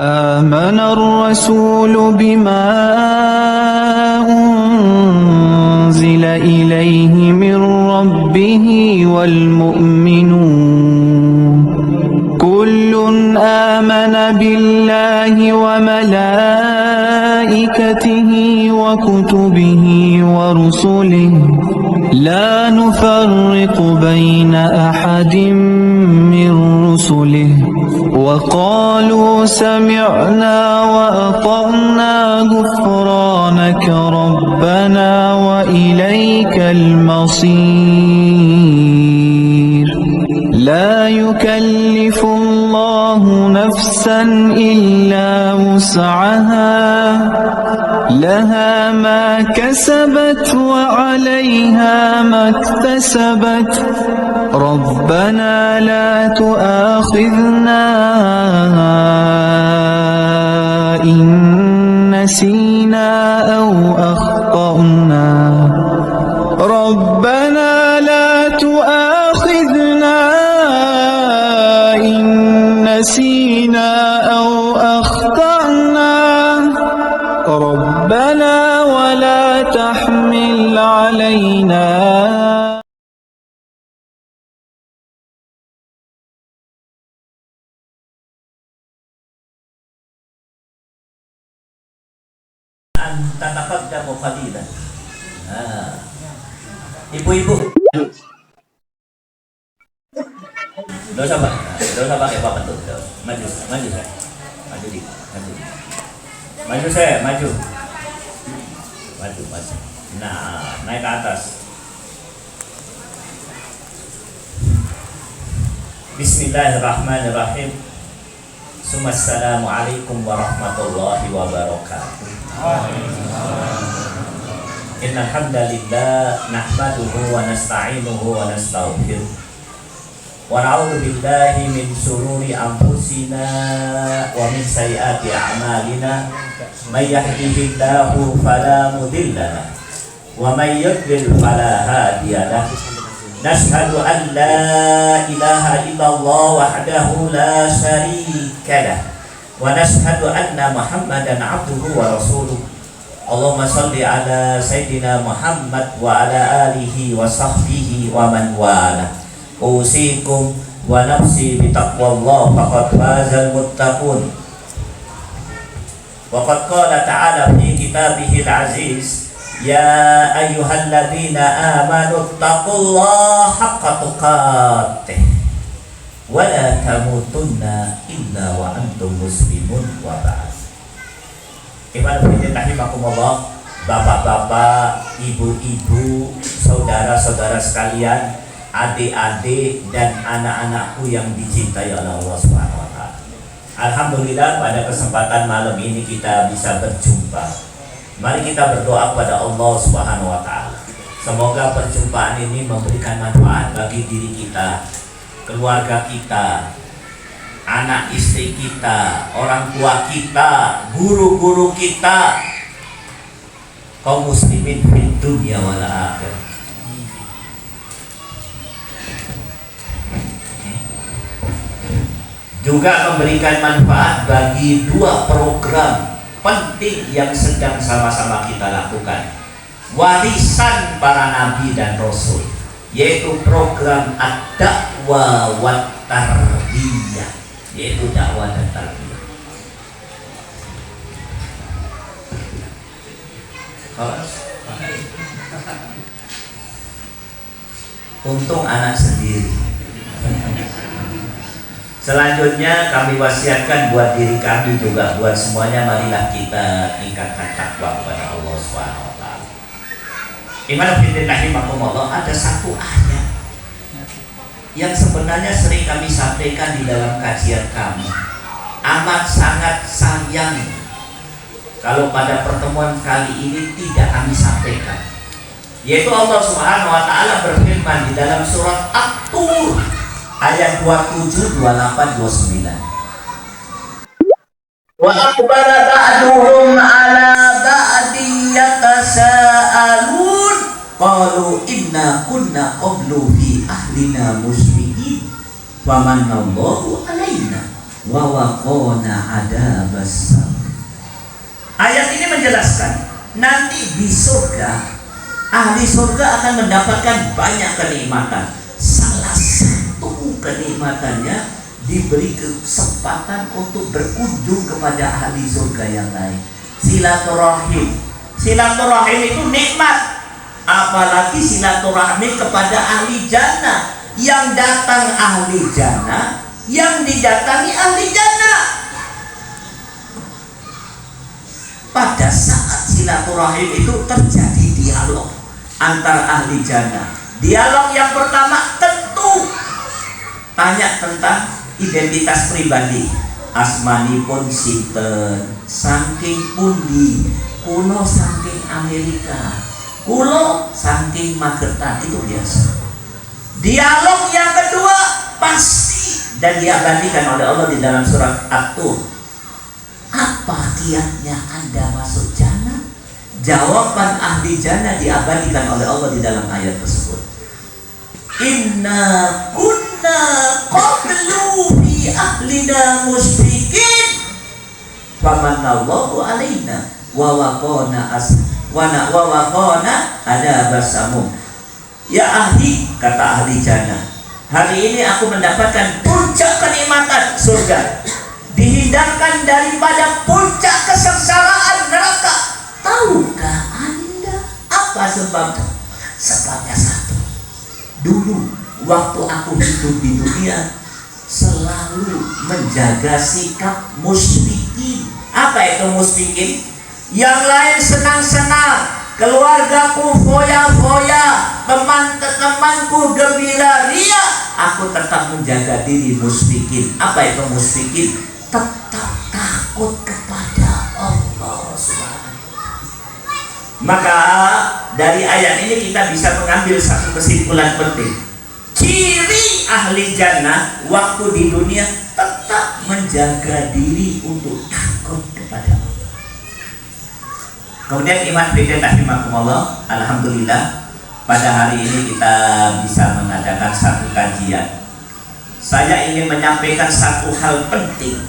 آمن الرسول بما أنزل إليه من ربه والمؤمنون كل آمن بالله وملائكته وكتبه ورسله لا نفرق بين أحد من رسله وقالوا سمعنا وأطعنا غفرانك ربنا وإليك المصير لا يكلف الله نفسا إلا وسعها لها ما كسبت وعليها ما اكتسبت ربنا لا تؤاخذنا إن نسينا أو أخطأنا ربنا لا تؤاخذنا إن نسينا أو أخطأنا ربنا ولا تحمل علينا Tataqaddamu qalilan. Ibu-ibu. Dosa Pak. Dosa pakai Pak betul. Maju saya. Maju di. Maju saya, maju. Maju. Nah, naik ke atas. Bismillahirrahmanirrahim. Assalamualaikum warahmatullahi wabarakatuh. Innal hamdalillah nahmaduhu wa nasta'inuhu wa nastaghfiruh wa na'udzu billahi min shururi anfusina wa min sayyiati a'malina may yahdihillahu fala mudilla lahu wa may yudlil fala hadiya lahu nashhadu an la ilaha illallah wahdahu la syarika lahu wa nashhadu anna Muhammadan abduhu wa rasuluh. Allahumma shalli ala sayyidina Muhammad wa ala alihi wa sahbihi wa man wala. Usikum wa nafsi bi taqwallah faqad fazal muttaqun. Wa qad qala ta'ala fi kitabihil aziz ya ayyuhalladzina amanu taqullaha haqqa tuqatih wa la tamutunna illa wa antum muslimun wa ba'd. Iman fiddin rahimakumullah, bapak-bapak, ibu-ibu, saudara-saudara sekalian, adik-adik dan anak-anakku yang dicintai oleh Allah Subhanahu wa taala. Alhamdulillah pada kesempatan malam ini kita bisa berjumpa. Mari kita berdoa kepada Allah Subhanahu wa taala. Semoga perjumpaan ini memberikan manfaat bagi diri kita, keluarga kita, anak istri kita, orang tua kita, guru-guru kita, kaum muslimin fid dunya wal akhirah. Juga memberikan manfaat bagi dua program penting yang sedang sama-sama kita lakukan, warisan para nabi dan rasul, yaitu program ad-da'wah wa tarbiyah, yaitu dakwah dan tarbiyah. Untung anak sendiri. Selanjutnya kami wasiatkan buat diri kami juga buat semuanya, marilah kita tingkatkan takwa kepada Allah Subhanahu wa taala. Iman fiddin rahimakumullah, ada satu ayat yang sebenarnya sering kami sampaikan di dalam kajian kami, amat sangat sayang kalau pada pertemuan kali ini tidak kami sampaikan, yaitu Allah Subhanahu wa taala berfirman di dalam surat At-Tur ayat 27, 28, 29. Wa akbara ba'duhum ala ba'din yatasaalun qalu inna kunna qablu fi ahlina muslimin famanallahu alaina wa waqona adabas. Ayat ini menjelaskan nanti di surga ahli surga akan mendapatkan banyak kenikmatan. Salah satu kenikmatannya diberi kesempatan untuk berkunjung kepada ahli surga yang lain. Silaturahim. Silaturahim itu nikmat. Apalagi silaturahmi kepada ahli jannah. Yang datang ahli jannah, yang didatangi ahli jannah. Pada saat silaturahim itu terjadi dialog antar ahli jannah. Dialog yang pertama tentu tanya tentang identitas pribadi. Asmanipun sinten, saking pundi, kulo saking Amerika, kulo saking Magetan, itu biasa. Dialog yang kedua pasti dan diabadikan oleh Allah di dalam surat At-Tur. Apa kiatnya Anda masuk jannah? Jawaban ahli jannah diabadikan oleh Allah di dalam ayat tersebut. Inna kunna qablu fi ahlina musyrikin famanallahu alaina wa waqona adabasamum. Ya ahli, kata ahli jannah, hari ini aku mendapatkan puncak kenikmatan surga, dihindarkan daripada puncak kesengsaraan neraka. Tahukah Anda apa sebabnya? Sebabnya satu. Dulu waktu aku hidup di dunia selalu menjaga sikap musyrikin. Apa itu musyrikin? Yang lain senang-senang, keluargaku foya-foya, teman-temanku gembira ria, aku tetap menjaga diri musyrikin. Apa itu musyrikin? Tetap takut kepada Allah Subhanahu. Maka dari ayat ini kita bisa mengambil satu kesimpulan penting. Ciri ahli jannah waktu di dunia tetap menjaga diri untuk takut kepada Allah. Kemudian iman bid'ah rahimakumullah, alhamdulillah pada hari ini kita bisa mengadakan satu kajian. Saya ingin menyampaikan satu hal penting.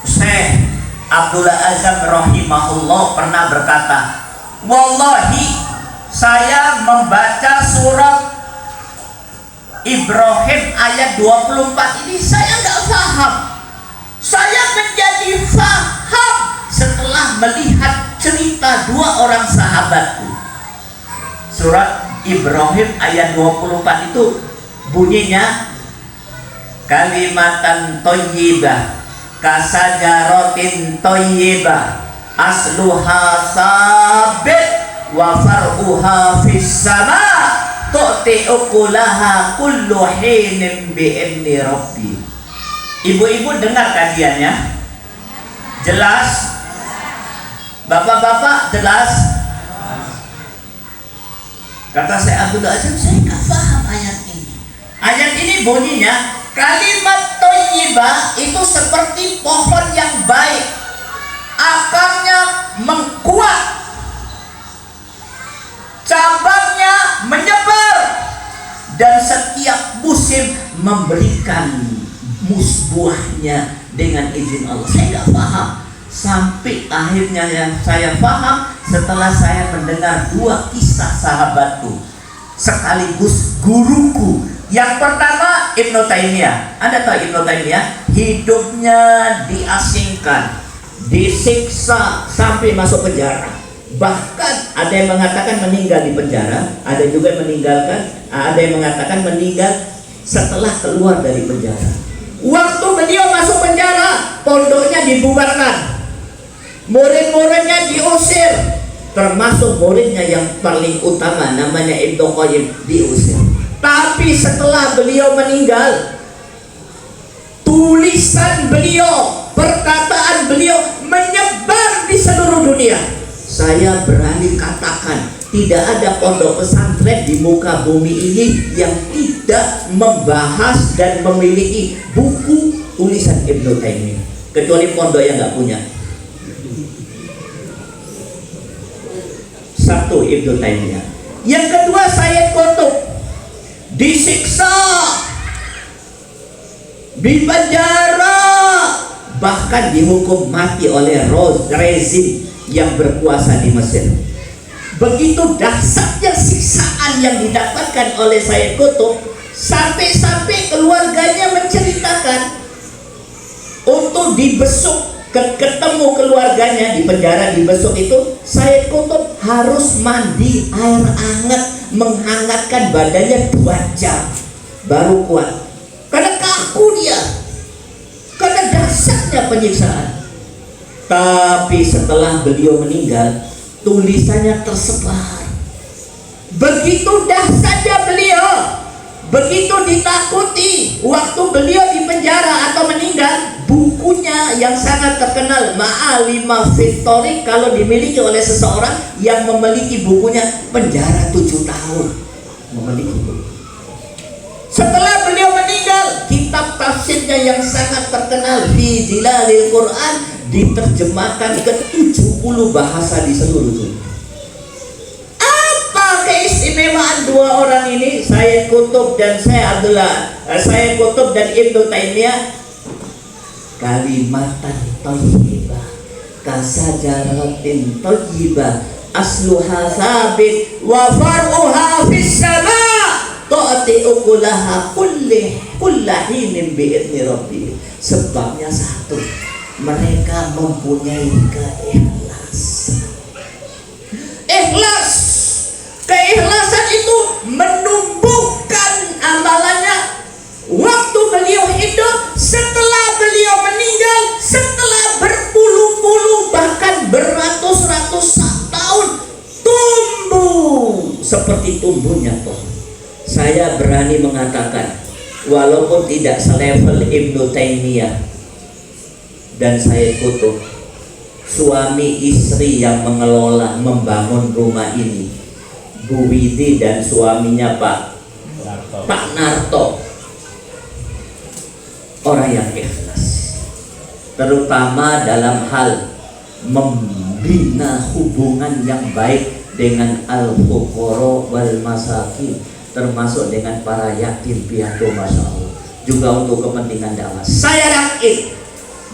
Syekh Abdullah Azam rahimahullah pernah berkata, wallahi saya membaca surat Ibrahim ayat 24 ini saya nggak paham. Saya menjadi paham setelah melihat cerita dua orang sahabatku. Surat Ibrahim ayat 24 itu bunyinya kalimatan thayyibah kasajaratin thayyibah asluha sabit wa far'uha fis sama tu'ti ukulaha kullu hinin bi'idni rabbi. Ibu-ibu dengar kajiannya? Jelas? Bapak-bapak jelas? Kata saya Abdullah Azam, saya nggak paham ayat ini. Ayat ini bunyinya kalimat thayyibah itu seperti pohon yang baik, akarnya mengkuat, cabangnya menyebar, dan setiap musim memberikan buahnya dengan izin Allah. Saya nggak paham sampai akhirnya yang saya paham setelah saya mendengar dua kisah sahabatku sekaligus guruku. Yang pertama Ibnu Taimiyah. Anda tahu Ibnu Taimiyah hidupnya diasingkan, disiksa sampai masuk penjara. Bahkan ada yang mengatakan meninggal di penjara, ada juga yang meninggalkan, ada yang mengatakan meninggal setelah keluar dari penjara. Waktu beliau masuk penjara, pondoknya dibubarkan, murid-muridnya diusir, termasuk muridnya yang paling utama namanya Ibnu Qayyim diusir. Tapi setelah beliau meninggal, tulisan beliau, perkataan beliau menyebar di seluruh dunia. Saya berani katakan tidak ada pondok pesantren di muka bumi ini yang tidak membahas dan memiliki buku tulisan Ibnu Taimiyah, kecuali pondok yang nggak punya. Satu Ibnu Taimiyah. Yang kedua Sayyid Qutb disiksa, di penjara, bahkan dihukum mati oleh rezim yang berkuasa di Mesir. Begitu dahsyatnya siksaan yang didapatkan oleh Sayyid Qutb, sampai-sampai keluarganya menceritakan untuk dibesuk, ketemu keluarganya di penjara, dibesuk itu Sayyid Qutb harus mandi air hangat, menghangatkan badannya 2 jam baru kuat, karena kaku dia, karena dahsyatnya penyiksaan. Tapi setelah beliau meninggal, tulisannya tersebar. Begitu dahsyatnya beliau, begitu ditakuti waktu beliau di penjara atau meninggal, bukunya yang sangat terkenal Ma'alimah fit Thoriq, kalau dimiliki oleh seseorang yang memiliki bukunya, penjara 7 tahun memiliki buku. Setelah beliau meninggal, kitab tafsirnya yang sangat terkenal Fi Zilalil Quran diterjemahkan ke 70 bahasa di seluruh dunia. Apa keistimewaan 2 orang ini, Sayyid Qutb dan Sayyid Qutb dan Ibnu Taimiyah? Kalimatan thayyibah kasajaratin thayyibah asluha sabit wa far'uha fis sama ta'ti ukulaha kullahinin bi'idni rabbi. Sebabnya satu, mereka mempunyai keikhlasan. Ikhlas, keikhlasan itu menumbuhkan amalannya waktu beliau hidup, setelah beliau meninggal, setelah berpuluh-puluh bahkan beratus-ratus tahun, tumbuh seperti tumbuhnya pohon. Saya berani mengatakan, walaupun tidak selevel Ibnu Taimiyah dan Sayyid Qutb, suami istri yang mengelola, membangun rumah ini, Bu Widi dan suaminya Pak Narto, orang yang ikhlas, terutama dalam hal membina hubungan yang baik dengan al-fuqara wal masakin, termasuk dengan para yatim piatu, masya Allah, juga untuk kepentingan dakwah. Saya yakin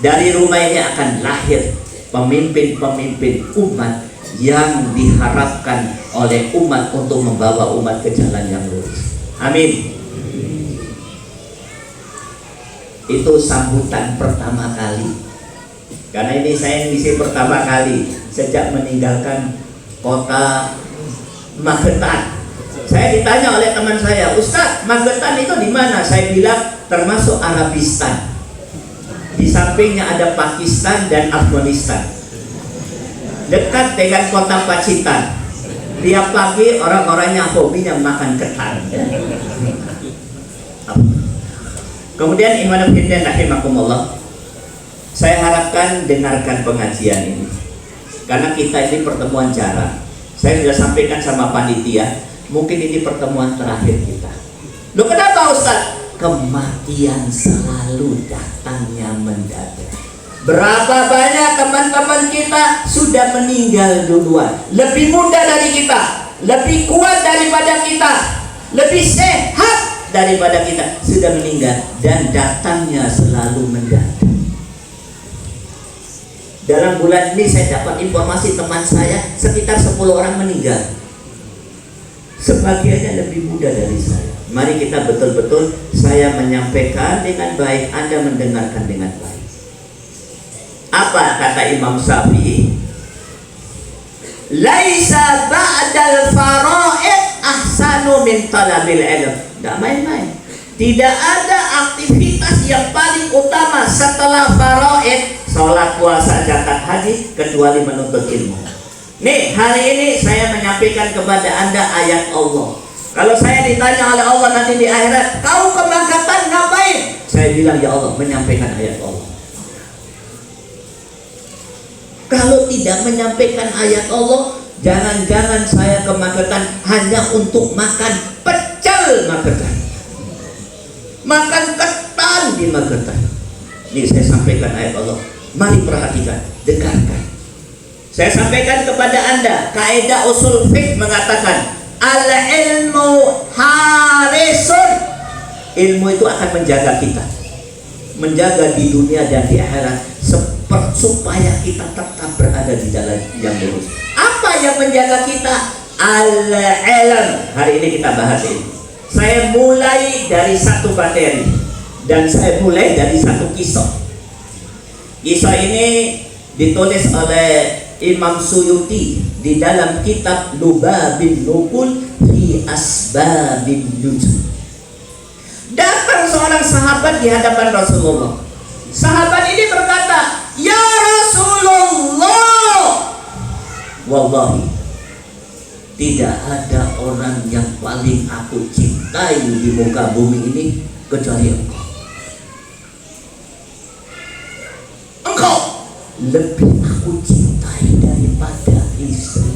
dari rumah ini akan lahir pemimpin-pemimpin umat yang diharapkan oleh umat untuk membawa umat ke jalan yang lurus. Amin. Itu sambutan pertama kali, karena ini saya ngisi pertama kali sejak meninggalkan kota Magetan. Saya ditanya oleh teman saya, Ustadz, Magetan itu di mana? Saya bilang termasuk Arabistan. Di sampingnya ada Pakistan dan Afghanistan, dekat dengan kota Pacitan. Tiap pagi orang-orangnya hobinya makan ketan. Kemudian iman fillah rahimakumullah, saya harapkan dengarkan pengajian ini, karena kita ini pertemuan jarang. Saya sudah sampaikan sama panitia, mungkin ini pertemuan terakhir kita. Loh, kenapa Ustaz? Kematian selalu datangnya mendadak. Berapa banyak teman-teman kita sudah meninggal duluan, lebih muda dari kita, lebih kuat daripada kita, lebih sehat daripada kita, sudah meninggal, dan datangnya selalu mendadak. Dalam bulan ini saya dapat informasi teman saya sekitar 10 orang meninggal, sebagiannya lebih muda dari saya. Mari kita betul-betul, saya menyampaikan dengan baik, Anda mendengarkan dengan baik. Apa kata Imam Syafi'i? Laisa ba'dal fara'id ahsanu min talabil ilm. Tidak main-main. Tidak ada aktivitas yang paling utama setelah fara'id, sholat, puasa, zakat, haji, kecuali menuntut ilmu. Nih, hari ini saya menyampaikan kepada Anda ayat Allah. Kalau saya ditanya oleh Allah nanti di akhirat, kau ke Magetan ngapain? Saya bilang, ya Allah, menyampaikan ayat Allah. Kalau tidak menyampaikan ayat Allah, jangan-jangan saya ke Magetan hanya untuk makan pecel Magetan, makan ketan di Magetan. Ini saya sampaikan ayat Allah. Mari perhatikan, dengarkan. Saya sampaikan kepada Anda, kaidah usul fiqh mengatakan, al-ilmu harisun. Ilmu itu akan menjaga kita. menjaga di dunia dan di akhirat supaya kita tetap berada di jalan yang lurus. Apa yang menjaga kita? Al-ilm. Hari ini kita bahas ini. Saya mulai dari satu materi dan saya mulai dari satu kisah. Kisah ini ditulis oleh Imam Suyuti di dalam kitab Lubabin Nukul fi Asbabin Nuzul. Datang seorang sahabat di hadapan Rasulullah. Sahabat ini berkata, "Ya Rasulullah, wallahi tidak ada orang yang paling aku cintai di muka bumi ini kecuali engkau. Engkau lebih aku cintai daripada istri.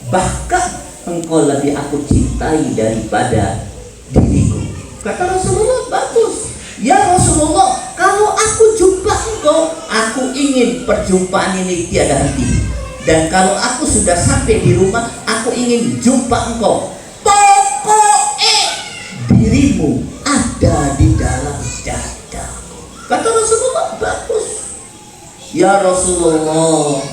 Bahkan engkau lebih aku cintai daripada diriku." Kata Rasulullah, bagus. Ya Rasulullah, kalau aku jumpa engkau, aku ingin perjumpaan ini tiada henti. Dan kalau aku sudah sampai di rumah, aku ingin jumpa engkau. Pokoknya dirimu ada di dalam dadaku. Kata Rasulullah, bagus. Ya Rasulullah,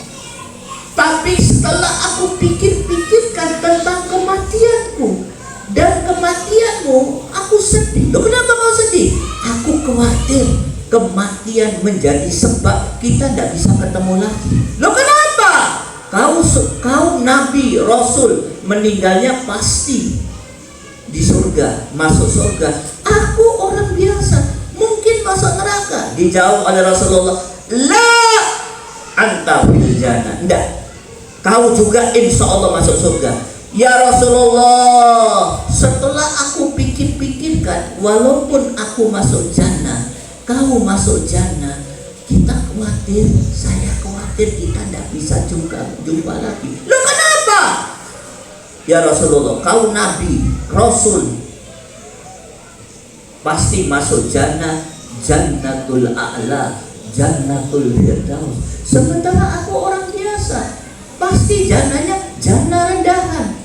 tapi setelah aku pikir-pikirkan tentang kematianmu dan kematianmu, aku sedih. Loh, kenapa kau sedih? Aku khawatir kematian menjadi sebab kita tidak bisa ketemu lagi. Loh, kenapa? Kau Nabi, Rasul, meninggalnya pasti di surga, masuk surga. Aku orang biasa, mungkin masuk neraka. Dijawab oleh Rasulullah, la anta fil jannah. Enggak, kau juga insya Allah masuk surga. Ya Rasulullah, setelah aku pikir-pikirkan, walaupun aku masuk jannah, kau masuk jannah, kita khawatir, saya khawatir kita tidak bisa jumpa lagi. Loh, kenapa? Ya Rasulullah, kau Nabi, Rasul, pasti masuk jannah, jannatul a'la, jannatul firdaus. Sementara aku orang biasa, pasti jannahnya jannah rendahan.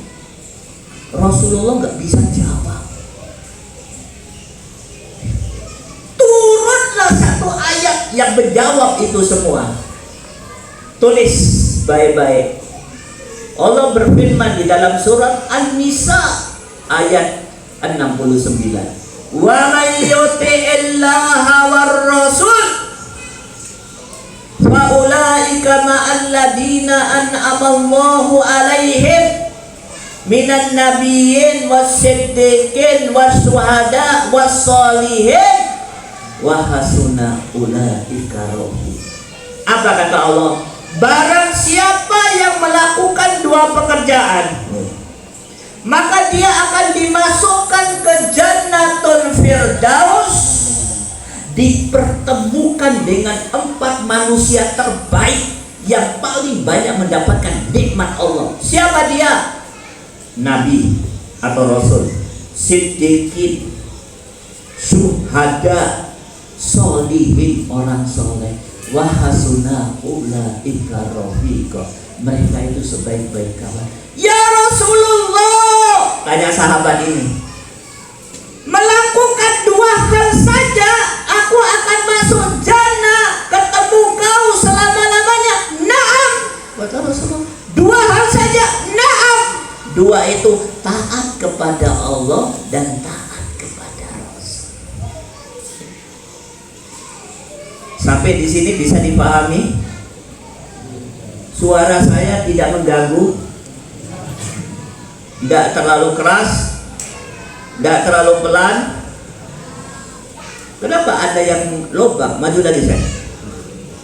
Rasulullah nggak bisa jawab. Turunlah satu ayat yang menjawab itu semua. Tulis baik-baik. Allah berfirman di dalam surat An-Nisa ayat 69. Wa may yuti'illaha war rasul fa ulaika ma'al ladina an'ama Allahu alaihim minan nabiyyin was-siddiqin was-syuhada was-sholihin wa hasuna ulaika rafiqa. Apa kata Allah? Barang siapa yang melakukan dua pekerjaan, maka dia akan dimasukkan ke Jannatul Firdaus, dipertemukan dengan 4 manusia terbaik yang paling banyak mendapatkan nikmat Allah. Siapa dia? Nabi atau Rasul, siddiqin, syuhada, solihin, orang soleh, wahasuna ulaika rafiqa. Mereka itu sebaik-baik kawan. Ya Rasulullah, tanya sahabat ini, melakukan 2 hal saja aku akan masuk jannah, ketemu kau selama-lamanya. Naam, kata Rasulullah. 2 hal saja, naam. 2 itu taat kepada Allah dan taat kepada Rasul. Sampai di sini bisa dipahami? Suara saya tidak mengganggu, tidak terlalu keras, tidak terlalu pelan. Kenapa ada yang lobang? Maju lagi saya.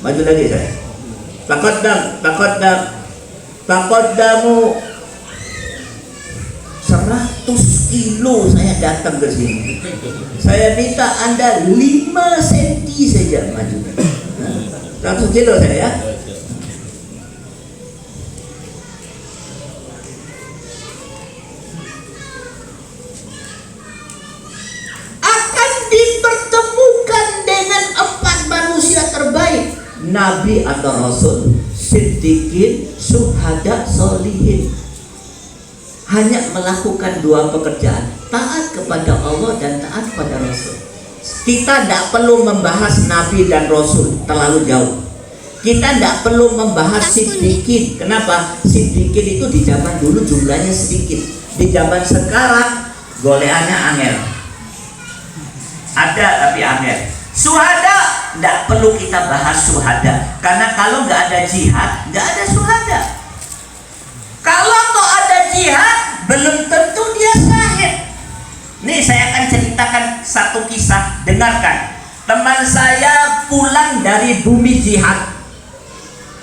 Maju lagi saya. Taqaddamu 100 kilo saya datang ke sini. Saya minta Anda 5 cm saja maju. 100 kilo saya ya. Akan dipertemukan dengan 4 manusia terbaik. Nabi atau Rasul, siddiqin, syuhada, solihin. Hanya melakukan 2 pekerjaan, taat kepada Allah dan taat kepada Rasul. Kita tidak perlu membahas Nabi dan Rasul terlalu jauh. Kita tidak perlu membahas Siddiqin. Kenapa? Siddiqin itu di zaman dulu jumlahnya sedikit. Di zaman sekarang goleannya angel. Ada tapi angel. Syuhada tidak perlu kita bahas syuhada. Karena kalau nggak ada jihad, nggak ada syuhada. Kalau nggak ada jihad, belum tentu dia syahid. Nih saya akan ceritakan satu kisah. Dengarkan. Teman saya pulang dari bumi jihad.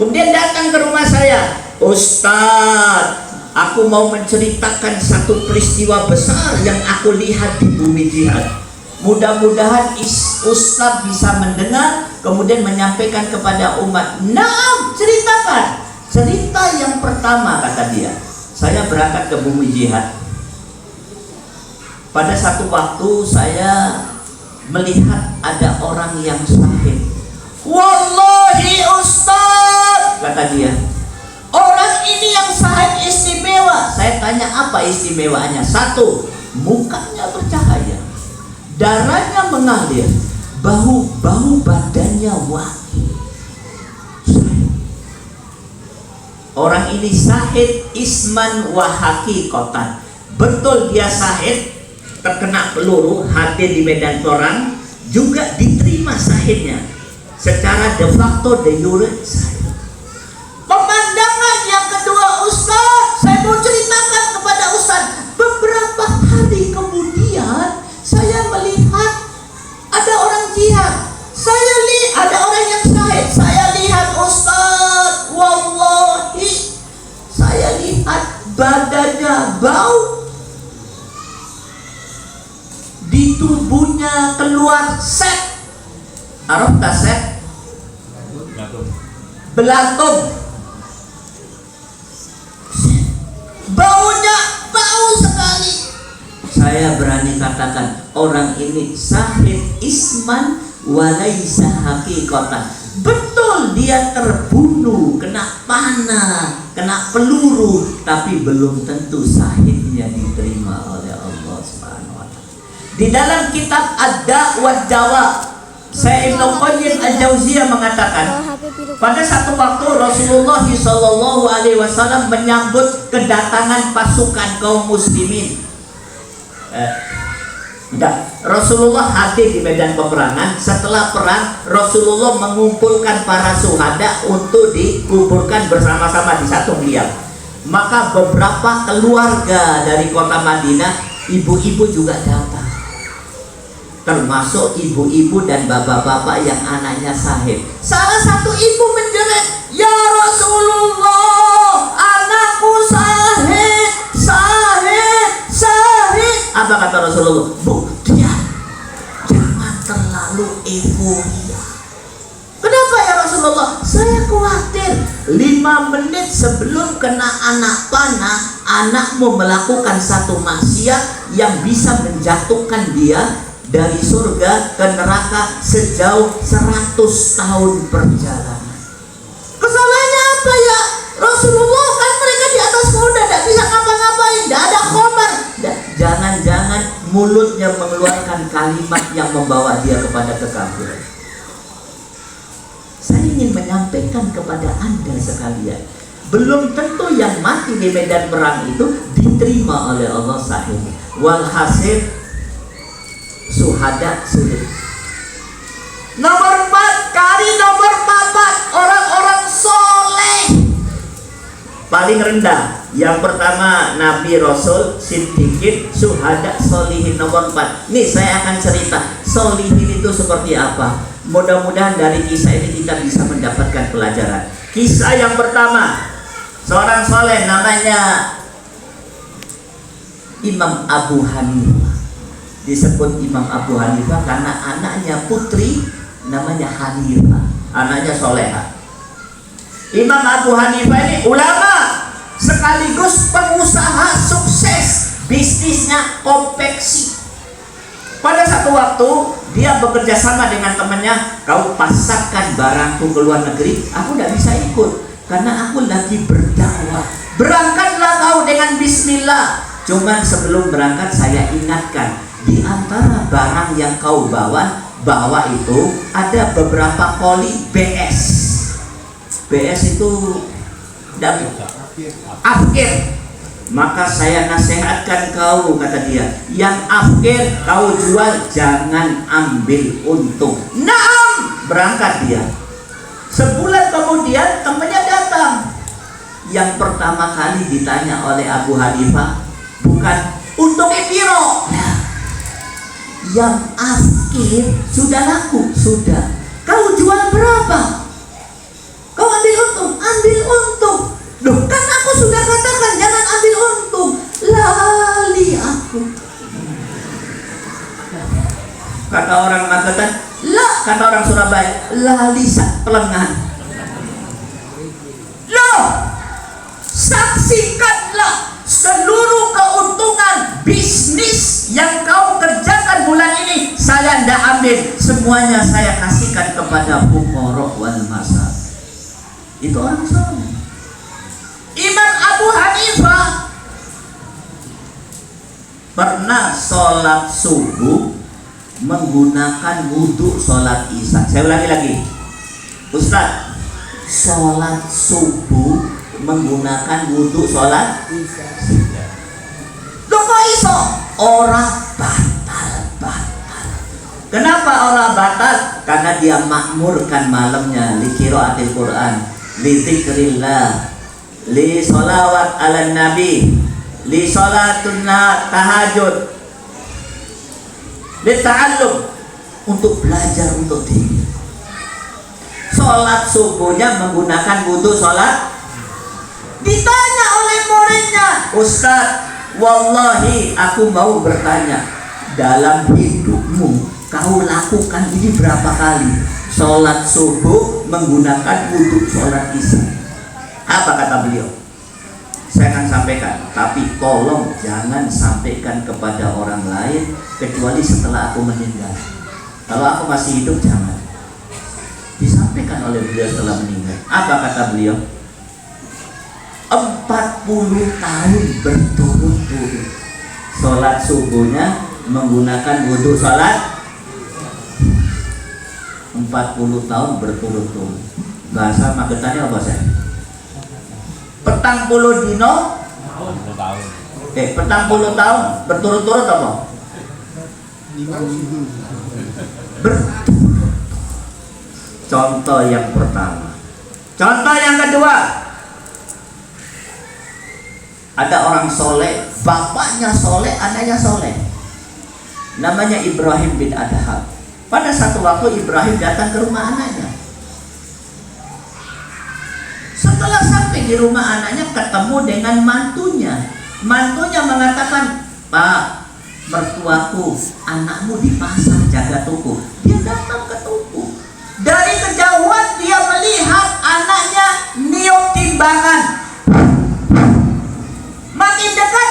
Kemudian datang ke rumah saya, Ustadz, aku mau menceritakan satu peristiwa besar yang aku lihat di bumi jihad. Mudah-mudahan Ustadz bisa mendengar, kemudian menyampaikan kepada umat. Nah, ceritakan. Cerita yang pertama, kata dia, saya berangkat ke bumi jihad. Pada satu waktu saya melihat ada orang yang syahid. Wallahi Ustaz, kata dia, orang ini yang syahid istimewa. Saya tanya apa istimewanya? Satu, mukanya bercahaya, darahnya mengalir, bau badannya wangi. Orang ini syahid isman wa haqiqatan. Betul dia syahid, terkena peluru, hadir di medan perang, juga diterima syahidnya. Secara de facto de jure syahid. Pemandangan yang kedua, Ustaz, saya mau ceritakan kepada Ustaz. Beberapa hari kemudian saya melihat ada orang jihad. Saya lihat ada orang yang syahid. Saya lihat Ustaz, wallahi saya lihat badannya bau, di tubuhnya keluar set. Araf set? Belatung. Baunya bau sekali. Saya berani katakan orang ini syahid isman walaisa haqiqatan. Betul dia terbunuh, kena panah, kena peluru, tapi belum tentu syahidnya diterima oleh Allah Subhanahu wa taala. Di dalam kitab Ad-Da'wah Jawab, Syekh Ibnu Qayyim Al-Jauziyah mengatakan, pada satu waktu Rasulullah SAW menyambut kedatangan pasukan kaum muslimin. Rasulullah hadir di medan peperangan. Setelah perang, Rasulullah mengumpulkan para syuhada untuk dikuburkan bersama-sama di satu liang. Maka beberapa keluarga dari kota Madinah, ibu-ibu juga datang, termasuk ibu-ibu dan bapak-bapak yang anaknya syahid. Salah satu ibu menjerit, "Ya Rasulullah, anakku syahid, syahid, syahid." Apa kata Rasulullah? Bu, diam, jangan terlalu euforia. Kenapa ya Rasulullah? Saya khawatir 5 menit sebelum kena anak panah, anakmu melakukan satu maksiat yang bisa menjatuhkan dia dari surga ke neraka sejauh 100 tahun perjalanan. Kesalahannya apa ya Rasulullah? Kan mereka di atas kuda, tidak bisa ngapa-ngapain, tidak ada khobar. Jangan-jangan mulutnya mengeluarkan kalimat yang membawa dia kepada kekafiran. Saya ingin menyampaikan kepada Anda sekalian, belum tentu yang mati di medan perang itu diterima oleh Allah syahid. Walhasil syuhada sulit. Nomor 4, orang-orang soleh paling rendah. Yang pertama Nabi Rasul, Siddiqin, syuhada, solihin. Nomor 4. Nih saya akan cerita solihin itu seperti apa. Mudah-mudahan dari kisah ini kita bisa mendapatkan pelajaran. Kisah yang pertama, seorang soleh namanya Imam Abu Hanifah. Disebut Imam Abu Hanifah karena anaknya putri namanya Hanifah, anaknya soleha. Imam Abu Hanifah ini ulama sekaligus pengusaha sukses, bisnisnya konveksi. Pada satu waktu dia bekerja sama dengan temannya, "Kau pasarkan barangku ke luar negeri." "Aku tidak bisa ikut karena aku lagi berdakwah." "Berangkatlah kau dengan bismillah. Cuman sebelum berangkat saya ingatkan, Di antara barang yang kau bawa itu ada beberapa koli BS. BS itu afkir. Maka saya nasihatkan kau, kata dia, yang afkir kau jual, jangan ambil untung. Naam, berangkat dia. Sebulan kemudian temannya datang. Yang pertama kali ditanya oleh Abu Hanifah, bukan untungnya piro. Nah, yang afkir sudah laku, sudah. Kau jual berapa? Kau ambil untung, ambil untung. Loh, kan aku sudah katakan jangan ambil untung. Lali aku. Kata orang Magetan, lah, kata orang Surabaya, lali sak pelengan. Loh, saksikanlah seluruh keuntungan bisnis yang kau kerjakan bulan ini, saya tidak ambil, semuanya saya kasihkan kepada fuqara wal masakin. Itu orang soleh. Imam Abu Hanifah pernah sholat subuh menggunakan wudhu sholat isya. Saya ulangi lagi, Ustaz, sholat subuh menggunakan wudhu sholat isya. Loh, kok iso? Orang batal. Kenapa orang batal? Karena dia makmurkan malamnya li qiraatil Quran, li zikrillah, li sholawat ala nabi, li sholatun tahajud, li ta'allum, untuk belajar, untuk diri. Sholat subuhnya menggunakan wudhu sholat. Ditanya oleh muridnya, Ustaz, wallahi aku mau bertanya, dalam hidupmu kau lakukan ini berapa kali? Sholat subuh menggunakan wudhu sholat isya. Apa kata beliau? Saya akan sampaikan, tapi tolong jangan sampaikan kepada orang lain kecuali setelah aku meninggal. Kalau aku masih hidup jangan disampaikan oleh beliau setelah meninggal. Apa kata beliau? 40 tahun berturut-turut sholat subuhnya menggunakan wudhu sholat. 40 tahun berturut-turut. Bahasa Magetannya apa saya? Petang puluh dino, petang puluh tahun berturut-turut apa? Berturut. Contoh yang pertama. Contoh yang kedua, ada orang soleh, bapaknya soleh, anaknya soleh, namanya Ibrahim bin Adham. Pada satu waktu Ibrahim datang ke rumah anaknya. Setelah sampai di rumah anaknya, ketemu dengan mantunya. Mantunya mengatakan, Pak, mertuaku, anakmu di pasar jaga toko. Dia datang ke toko. Dari kejauhan dia melihat anaknya niup timbangan. Makin dekat,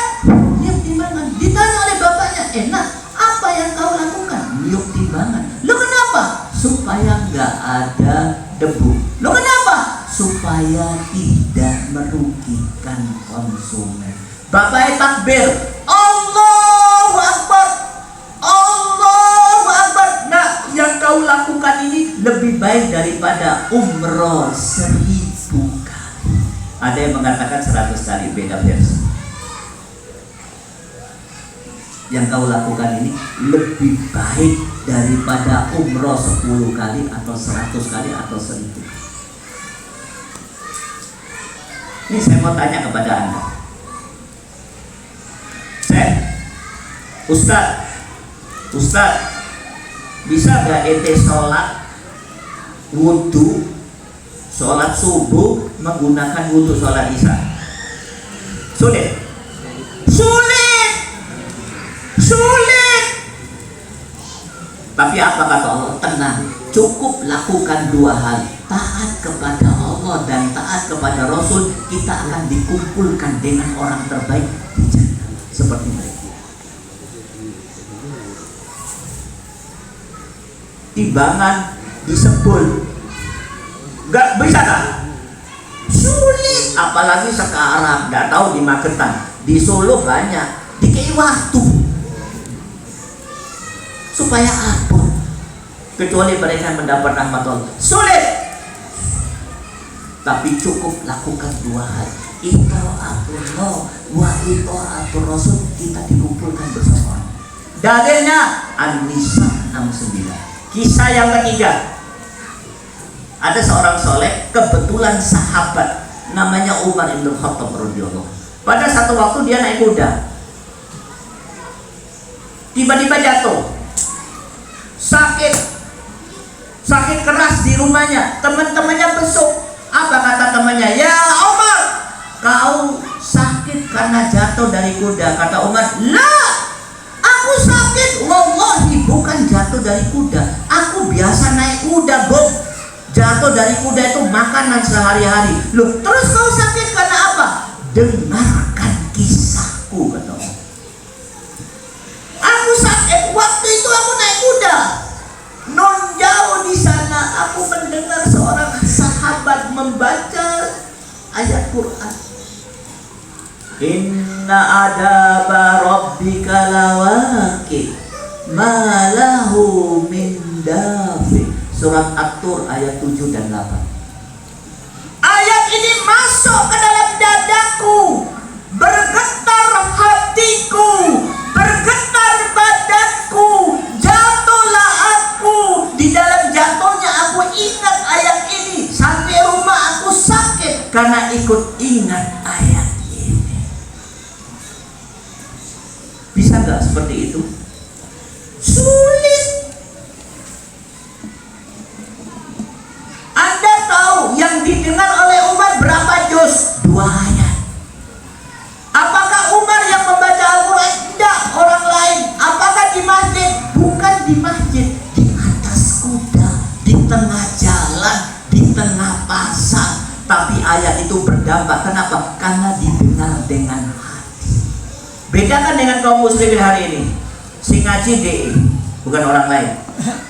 niup timbangan. Ditanya oleh bapaknya, enak, apa yang kau lakukan? Niup timbangan. Lo kenapa? Supaya nggak ada debu. Lo kenapa? Supaya tidak merugikan konsumen. Bapaknya takbir, Allahu Akbar, Allahu Akbar. Nah, yang kau lakukan ini lebih baik daripada umroh 1000 kali. Ada yang mengatakan 100 kali, beda versi. Yang kau lakukan ini lebih baik daripada umroh 10 kali atau 100 kali atau 1000 kali. Ini saya mau tanya kepada Anda, Ustaz, bisa gak ente sholat wudhu sholat subuh menggunakan wudhu sholat isya? Sulit. Tapi apa kata Allah? Tenang, cukup lakukan 2 hal, taat kepada Allah dan taat kepada Rasul. Kita akan dikumpulkan dengan orang terbaik di jannah seperti mereka. Timbangan disebul, gak bisa kan? Sulit, apalagi sekarang. Gak tahu di Magetan, di Solo banyak, dikei waktu. Supaya apa? Kecuali mereka mendapat rahmat Allah. Sulit. Tapi cukup lakukan dua hal. Ita'atullah wa ita'atur Rasul. Kita dikumpulkan bersama. Dalilnya An-Nisa 69. Kisah yang ketiga. Ada seorang soleh, kebetulan sahabat, namanya Umar bin Khattab radhiyallahu. Pada satu waktu dia naik kuda, tiba-tiba jatuh, sakit keras di rumahnya. Teman-temannya besuk. Apa kata temannya? Ya Umar, kau sakit karena jatuh dari kuda. Kata Umar, lah, aku sakit wallahi bukan jatuh dari kuda, aku biasa naik kuda, Bob. Jatuh dari kuda itu makanan sehari-hari. Loh, terus kau sakit karena apa? Dengarkan kisahku, kata Allah. Aku sakit waktu itu aku naik kuda. Non jauh di sana aku mendengar seorang sahabat membaca ayat Quran. Inna adaba rabbika lawaqi ma lahu min dafi. Surat At-Tur ayat 7 dan 8. Ayat ini masuk ke dalam dadaku, bergetar hatiku, bergetar badanku, jatuhlah aku. Di dalam jatuhnya aku ingat ayat ini. Sampai rumah aku sakit karena ikut ingat ayat ini. Bisa gak seperti itu? Sulit. Anda tahu yang didengar oleh Umar berapa juz? 2 ayat. Apakah Umar yang membaca Al-Quran? Tidak, orang lain. Apakah di masjid? Bukan di masjid, di atas kuda, di tengah jalan, di tengah pasar. Tapi ayat itu berdampak. Kenapa? Karena didengar dengan hati. Bedakan dengan kaum muslimin hari ini. Si ngaji DE, bukan orang lain.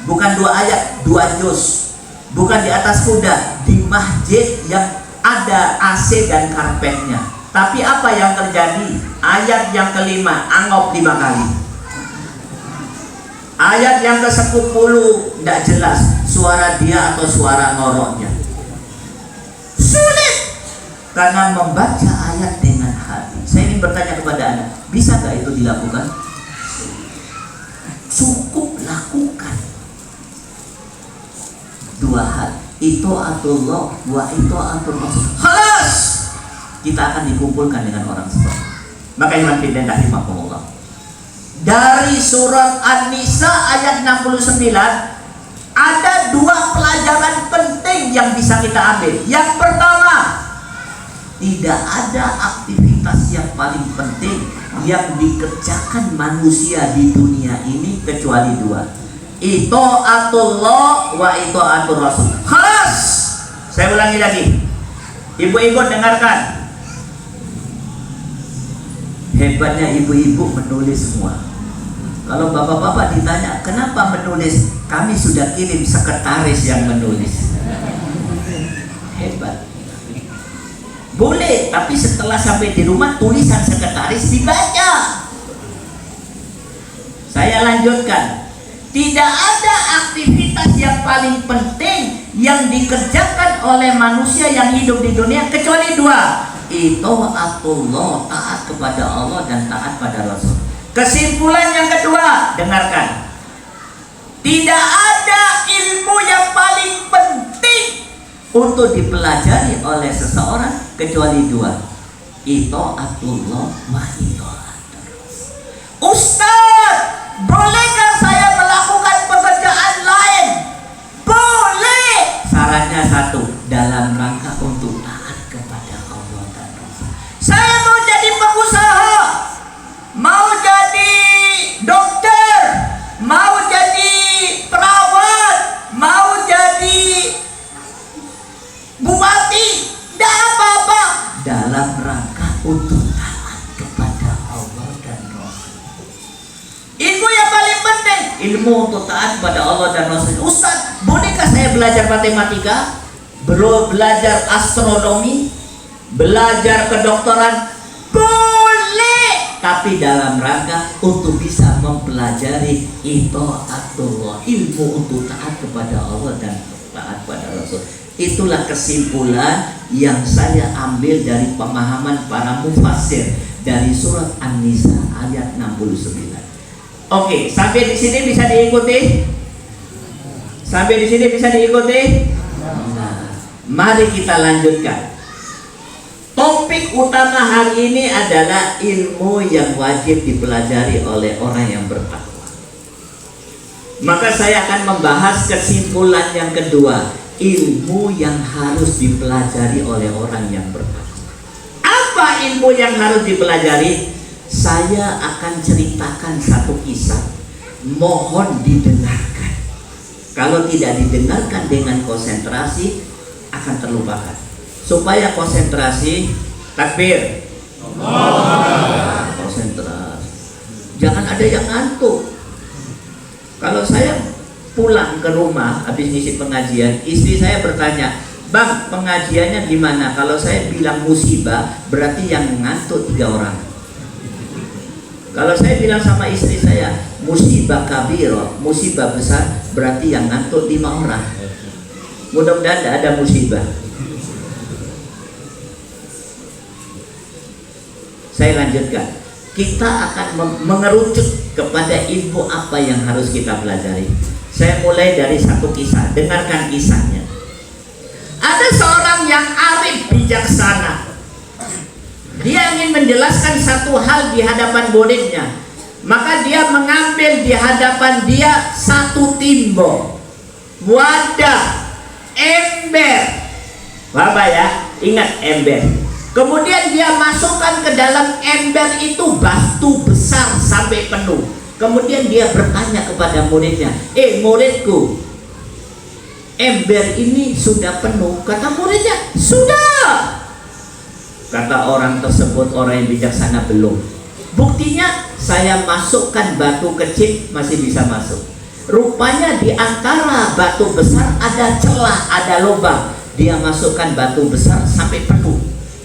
Bukan 2 ayat, 2 juz. Bukan di atas kuda, di masjid yang ada AC dan karpetnya. Tapi apa yang terjadi? Ayat yang kelima, angop 5 kali. Ayat yang ke-10 tidak jelas suara dia atau suara ngoroknya. Sulit karena membaca ayat dengan hati. Saya ingin bertanya kepada Anda, bisa gak itu dilakukan? Cukup lakukan 2 hal. Ita'atullah wa ita'atur Rasul. Khalas. Kita akan dikumpulkan dengan orang seperti itu. Maka iman dan rahimahullah. Dari surat An-Nisa ayat 69 ada 2 pelajaran penting yang bisa kita ambil. Yang pertama, tidak ada aktivitas yang paling penting yang dikerjakan manusia di dunia ini kecuali 2. Ita'atullah wa ita'atur Rasul. Khalas. Saya ulangi lagi. Ibu-ibu dengarkan. Hebatnya ibu-ibu menulis semua. Kalau bapak-bapak ditanya, kenapa menulis? Kami sudah kirim sekretaris yang menulis. Hebat. Boleh, tapi setelah sampai di rumah tulisan sekretaris dibaca. Saya lanjutkan. Tidak ada aktivitas yang paling penting yang dikerjakan oleh manusia yang hidup di dunia kecuali 2. Ita'atullah, taat kepada Allah dan taat pada Rasul. Kesimpulan yang kedua, dengarkan. Tidak ada ilmu yang paling penting untuk dipelajari oleh seseorang kecuali 2. Ita'atullah wa ita'atur Rasul. Ustaz, bolehkah saya melakukan pekerjaan lain? Boleh. Syaratnya 1, dalam rangka untuk taat kepada Allah dan Rasul. Saya mau jadi pengusaha, mau jadi dokter, mau jadi perawat, mau jadi bupati, tidak apa-apa. Dalam rangka untuk taat kepada Allah dan Rasul. Ilmu yang paling penting, ilmu untuk taat kepada Allah dan Rasul. Ustaz, bolehkah saya belajar matematika, belajar astronomi, belajar kedokteran? Boleh. tapi dalam rangka untuk bisa mempelajari itaatullah, ilmu untuk taat kepada Allah dan taat kepada Rasul. Itulah kesimpulan yang saya ambil dari pemahaman para mufassir dari surat An-Nisa ayat 69. Oke, sampai di sini bisa diikuti? Sampai di sini bisa diikuti? Nah, mari kita lanjutkan. Topik utama hari ini adalah ilmu yang wajib dipelajari oleh orang yang bertakwa. Maka saya akan membahas kesimpulan yang kedua, ilmu yang harus dipelajari oleh orang yang bertakwa. Apa ilmu yang harus dipelajari? Saya akan ceritakan satu kisah, mohon didengarkan. Kalau tidak didengarkan dengan konsentrasi akan terlupakan. Supaya konsentrasi, takbir, konsentrasi. Jangan ada yang ngantuk. Kalau saya pulang ke rumah habis ngisi pengajian, istri saya bertanya, "Bang, pengajiannya gimana?" Kalau saya bilang musibah, berarti yang ngantuk 3 orang. Kalau saya bilang sama istri saya, musibah kabiro, musibah besar, berarti yang ngantuk 5 orang. Mudah-mudahan tidak ada musibah. Saya lanjutkan. Kita akan mengerucut kepada ilmu apa yang harus kita pelajari. Saya mulai dari satu kisah. Dengarkan kisahnya. Ada seorang yang arif bijaksana. Dia ingin menjelaskan satu hal di hadapan muridnya. Maka dia mengambil di hadapan dia satu timbok, wadah, ember. Bapak ya, ingat ember. Kemudian dia masukkan ke dalam ember itu batu besar sampai penuh. Kemudian dia bertanya kepada muridnya, muridku, ember ini sudah penuh? Kata muridnya, sudah. Kata orang tersebut, orang yang bijaksana, belum. Buktinya saya masukkan batu kecil masih bisa masuk. Rupanya di antara batu besar ada celah, ada lubang. Dia masukkan batu besar sampai penuh.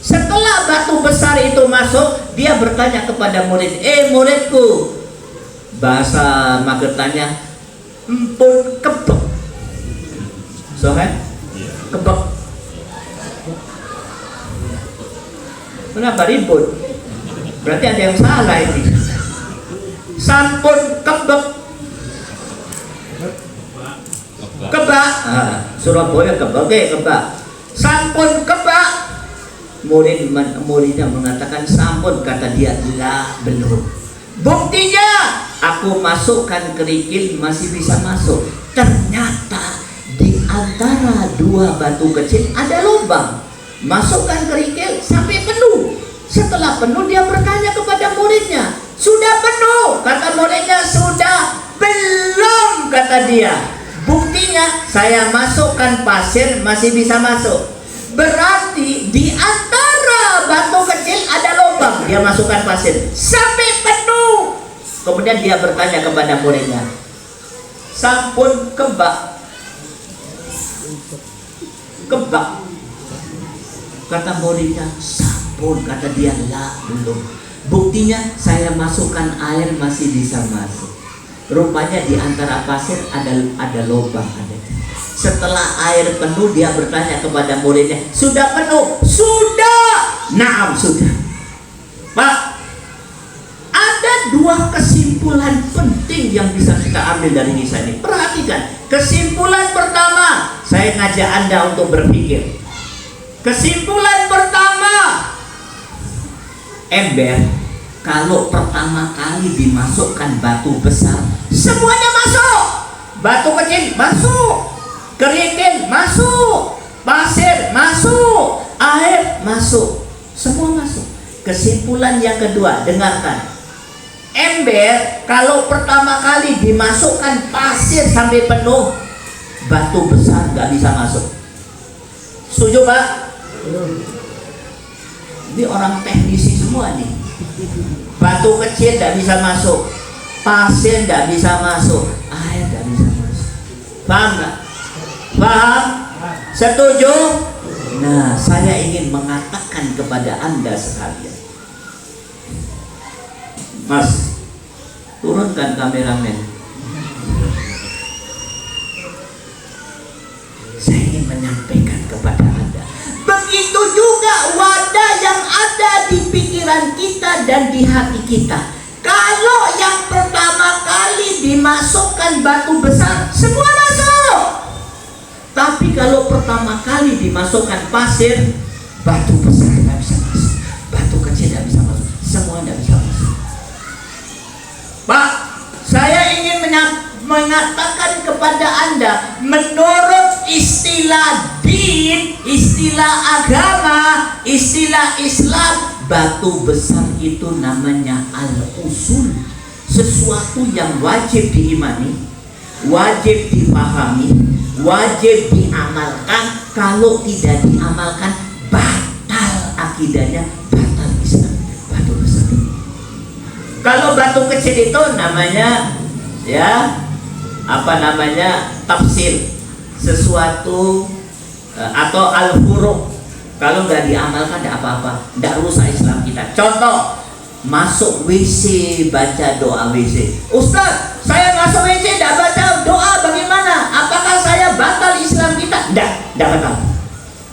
Setelah batu besar itu masuk, dia bertanya kepada murid, muridku, bahasa Magetannya, empun kebek. Soalnya kebek. Kenapa ribut? Berarti ada yang salah ini. Sampun kebek. Kebak. Surabaya kebek, kebak. Sampun kebak. Muridnya mengatakan sampun, kata dia, lah belum. Buktinya aku masukkan kerikil masih bisa masuk. Ternyata di antara 2 batu kecil ada lubang. Masukkan kerikil sampai penuh. Setelah penuh dia bertanya kepada muridnya, sudah penuh? Kata muridnya, sudah. Belum, kata dia. Buktinya saya masukkan pasir masih bisa masuk. Berarti di antara batu kecil ada lubang. Dia masukkan pasir sampai penuh. Kemudian dia bertanya kepada muridnya, sampun kebak? Kebak? Kata muridnya, sampun. Kata dia, lah belum. Buktinya saya masukkan air masih bisa masuk. Rupanya di antara pasir ada lubang, ada. Setelah air penuh dia bertanya kepada muridnya, sudah penuh? Sudah. Naam, sudah. Pak, ada 2 kesimpulan penting yang bisa kita ambil dari kisah ini. Perhatikan. Kesimpulan pertama, saya ngajak Anda untuk berpikir. Kesimpulan pertama, ember kalau pertama kali dimasukkan batu besar, semuanya masuk. Batu kecil masuk, kerikil masuk, pasir masuk, air masuk, semua masuk. Kesimpulan yang kedua, dengarkan. Ember kalau pertama kali dimasukkan pasir sampai penuh, batu besar nggak bisa masuk. Setuju Pak? Ini orang teknisi semua nih. Batu kecil nggak bisa masuk, pasir nggak bisa masuk, air nggak bisa masuk. Paham nggak? Paham? Setuju? Nah, saya ingin mengatakan kepada Anda sekalian, Mas, turunkan kameramen. Saya ingin menyampaikan kepada Anda, begitu juga wadah yang ada di pikiran kita dan di hati kita. Kalau yang pertama kali dimasukkan batu besar, semua masuk. Tapi kalau pertama kali dimasukkan pasir, batu besar tidak bisa masuk, batu kecil tidak bisa masuk, semua tidak bisa masuk. Pak, saya ingin mengatakan kepada Anda, menurut istilah din, istilah agama, istilah Islam, batu besar itu namanya al-usul, sesuatu yang wajib diimani, wajib dipahami, wajib diamalkan. Kalau tidak diamalkan, batal akidahnya, batal Islam. Batu besar. Kalau batu kecil itu namanya tafsir, sesuatu atau al-huruf. Kalau nggak diamalkan tidak apa-apa, tidak rusak Islam kita. Contoh, masuk WC baca doa WC. Ustaz, saya masuk WC tidak baca doa, bagaimana? Apakah saya batal Islam kita? Tidak batal.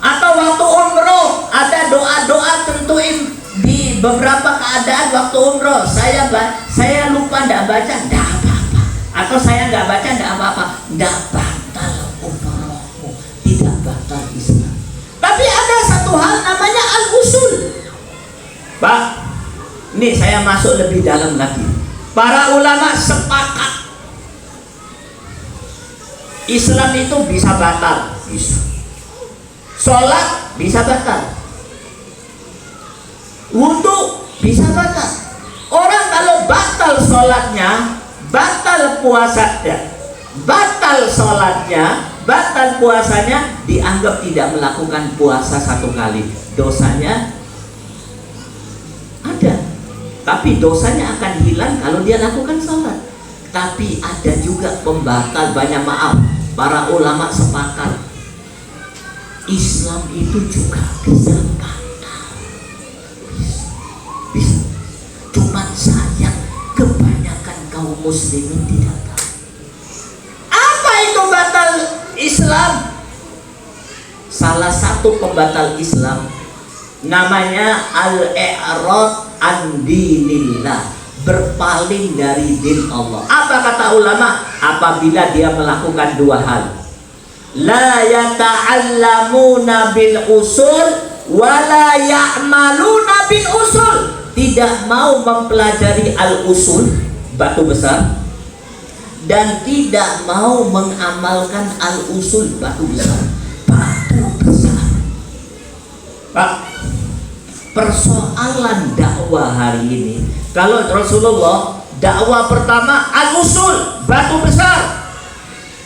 Atau waktu umroh ada doa-doa tentuin di beberapa keadaan waktu umroh, saya lupa tidak baca, tidak apa-apa. Atau saya nggak baca, tidak apa-apa, tidak batal umrohmu, tidak batal Islam. Tapi ada satu hal namanya al-usul. Pak, ini saya masuk lebih dalam lagi. Para ulama sepakat Islam itu bisa batal, bisa. Sholat bisa batal, wudhu bisa batal. Orang kalau batal sholatnya, batal puasanya, batal sholatnya, batal puasanya, dianggap tidak melakukan puasa satu kali. Dosanya ada, tapi dosanya akan hilang kalau dia lakukan sholat. Tapi ada juga pembatal, banyak maaf. Para ulama sepakat Islam itu juga bisa batal, bisa. Cuma sayang kebanyakan kaum muslimin tidak tahu. Apa itu batal Islam? Salah satu pembatal Islam namanya al-i'rad an dinillah, berpaling dari din Allah. Apa kata ulama? Apabila dia melakukan dua hal, la yata'allamuna bil usul wa la ya'maluna bil usul, tidak mau mempelajari al usul, batu besar, dan tidak mau mengamalkan al usul, batu besar. Batu besar. Pak, persoalan dakwah hari ini, kalau Rasulullah dakwah pertama al usul, batu besar,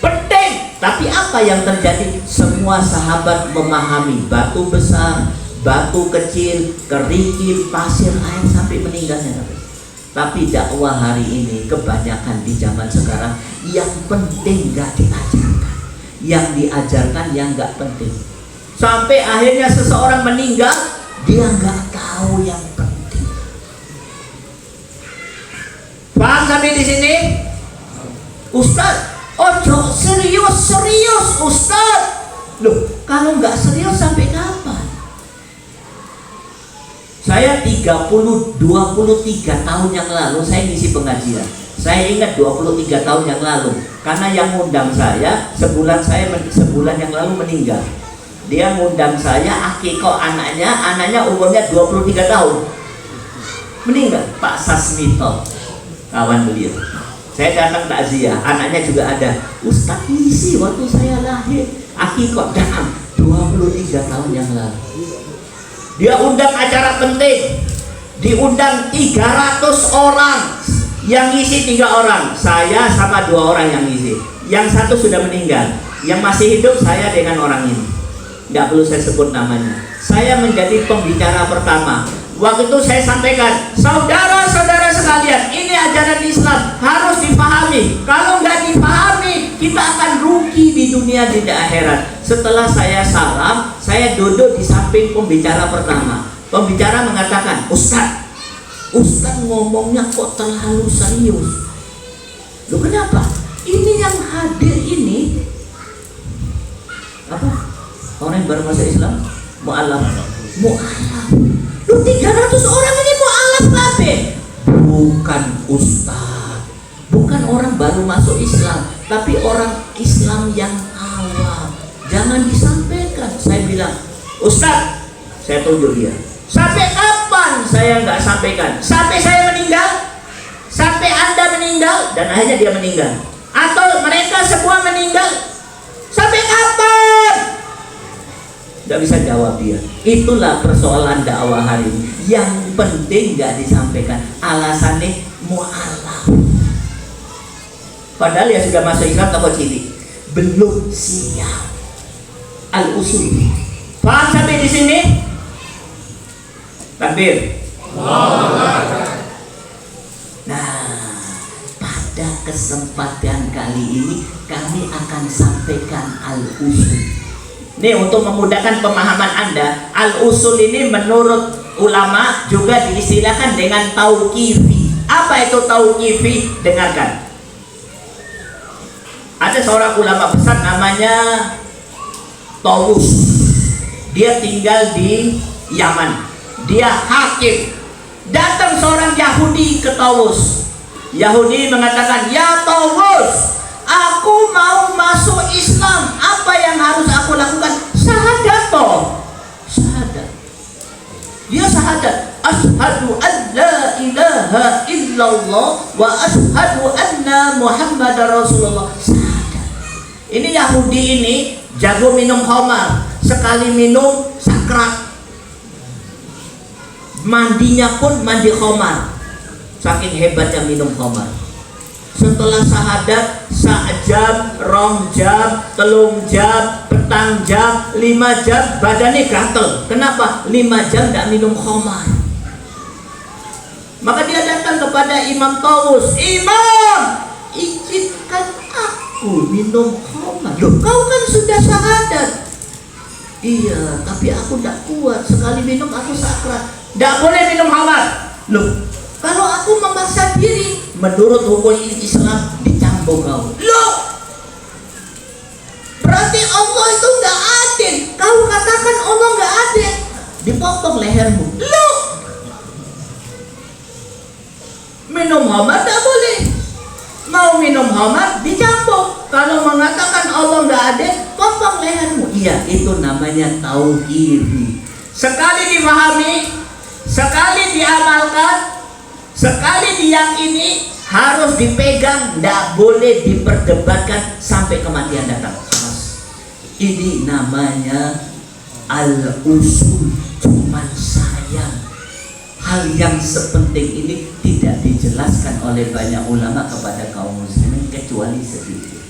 penting. Tapi apa yang terjadi? Semua sahabat memahami batu besar, batu kecil, kerikil, pasir, air, sampai meninggalnya. Tapi dakwah hari ini kebanyakan di zaman sekarang yang penting gak diajarkan, yang diajarkan yang gak penting. Sampai akhirnya seseorang meninggal, dia gak tahu yang penting. Paham sampai di sini? Ustaz, ojo serius Ustaz. Loh, kalau nggak serius sampai kapan? Saya 23 tahun yang lalu saya ngisi pengajian. Saya ingat 23 tahun yang lalu, karena yang ngundang saya sebulan yang lalu meninggal. Dia ngundang saya akikoh anaknya umurnya 23 tahun. Meninggal, Pak Sasmito, kawan beliau. Saya datang takziah, anaknya juga ada. Ustaz ngisi waktu saya lahir, akikoh, dan 23 tahun yang lalu. Dia undang acara penting, diundang 300 orang, yang ngisi 3 orang, saya sama 2 orang yang ngisi. Yang satu sudah meninggal, yang masih hidup saya dengan orang ini. Nggak perlu saya sebut namanya. Saya menjadi pembicara pertama. Waktu itu saya sampaikan, saudara-saudara sekalian, ini ajaran Islam harus dipahami. Kalau nggak dipahami, kita akan rugi di dunia di akhirat. Setelah saya salam, saya duduk di samping pembicara pertama. Pembicara mengatakan, Ustaz, Ustaz ngomongnya kok terlalu serius. Loh kenapa? Ini yang hadir ini apa? Orang yang baru masuk Islam, mu'alaf. Loh 300 orang ini mu'alaf kabeh. Bukan ustaz, bukan orang baru masuk Islam, tapi orang Islam yang awam. Jangan disampaikan. Saya bilang, Ustaz, saya tunjuk dia. Sampai kapan saya nggak sampaikan? Sampai saya meninggal? Sampai Anda meninggal? Dan akhirnya dia meninggal. Atau mereka semua meninggal? Sampai kapan? Nggak bisa jawab dia. Itulah persoalan dakwah hari ini. Yang penting nggak disampaikan. Alasannya mu'alaf. Padahal ya sudah masuk Islam toko cilik, belum siap. Al-usul. Paham sampai di sini? Takbir. Nah, pada kesempatan kali ini kami akan sampaikan al-usul. Ini untuk memudahkan pemahaman Anda. Al-usul ini menurut ulama juga diistilahkan dengan tauqifi. Apa itu tauqifi? Dengarkan. Ada seorang ulama besar namanya Tawus. Dia tinggal di Yaman. Dia hakim. Datang seorang Yahudi ke Tawus. Yahudi mengatakan, "Ya Tawus, aku mau masuk Islam. Apa yang harus aku lakukan?" Syahadat toh. Syahadat. Dia syahadat. Ashhadu an la ilaha illallah wa ashhadu anna Muhammadar Rasulullah. Syahadat. Ini Yahudi ini jago minum khamar. Sekali minum sakrat. Mandinya pun mandi khamar. Saking hebatnya minum khamar. Setelah syahadat, sa'jam, rong jam, telung jam, petang jam, 5 jam, badannya gatel. Kenapa? 5 jam tidak minum khamar. Maka dia datang kepada Imam Tawus. "Imam, izinkan aku minum khamar." Loh, kau kan sudah syahadat. "Iya, tapi aku tidak kuat. Sekali minum aku sakrat." "Tidak boleh minum khamar." "Loh, kalau aku memaksa diri, menurut hukum Islam dicambuk kau." "Loh, berarti Allah itu nggak adil. Kau katakan Allah nggak adil, dipotong lehermu." "Loh, minum khamar tidak boleh. Mau minum khamar dicambuk. Kalau mengatakan Allah nggak adil, potong lehermu." Iya, itu namanya tauhid. Sekali dipahami, sekali diamalkan, sekali diyakini, harus dipegang, tidak boleh diperdebatkan sampai kematian datang. Ini namanya al-usul. Cuman sayang, hal yang sepenting ini tidak dijelaskan oleh banyak ulama kepada kaum muslimin kecuali sedikit.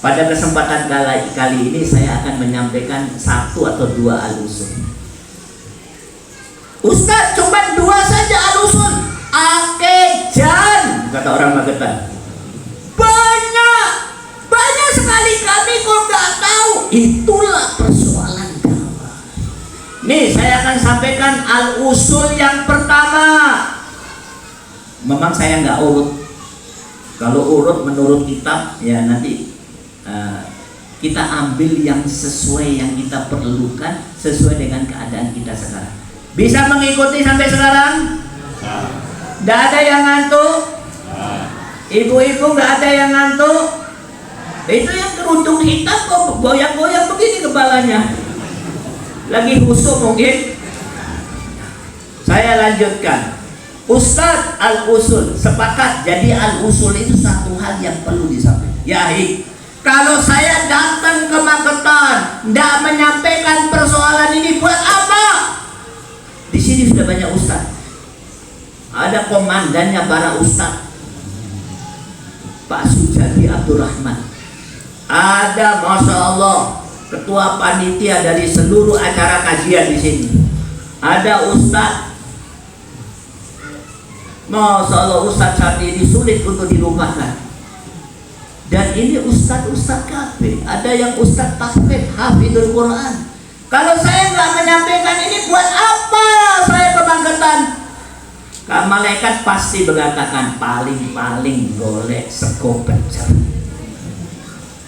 Pada kesempatan kali ini saya akan menyampaikan 1 atau 2 al-usul. "Ustaz, cuma 2 saja al-usul." "Akejan," kata orang Magetan. Banyak sekali kami kok nggak tahu." Itulah persoalan dakwah. Nih, saya akan sampaikan al-usul yang pertama. Memang saya nggak urut. Kalau urut menurut kitab, ya nanti kita ambil yang sesuai yang kita perlukan, sesuai dengan keadaan kita sekarang. Bisa mengikuti sampai sekarang? Tidak ada yang ngantuk? Ibu-ibu nggak ada yang ngantuk? Itu yang kerudung hitam kok goyang-goyang begini kepalanya. Lagi khusyuk mungkin. Saya lanjutkan. Ustadz, al-usul sepakat. Jadi al-usul itu satu hal yang perlu disampaikan. Ya, kalau saya datang ke Magetan tidak menyampaikan persoalan ini, buat apa? Di sini sudah banyak ustadz. Ada komandannya para ustadz, Pak Sujadi Abdurrahman. Ada, masya Allah, ketua panitia dari seluruh acara kajian di sini. Ada ustadz, masya Allah, ustadz saat ini sulit untuk dilupakan. Dan ini ustadz kafe. Ada yang ustadz tahfidz, hafidul Quran. Kalau saya nggak menyampaikan ini, buat apa saya ke Magetan? malaikat pasti mengatakan paling-paling golek sego becer.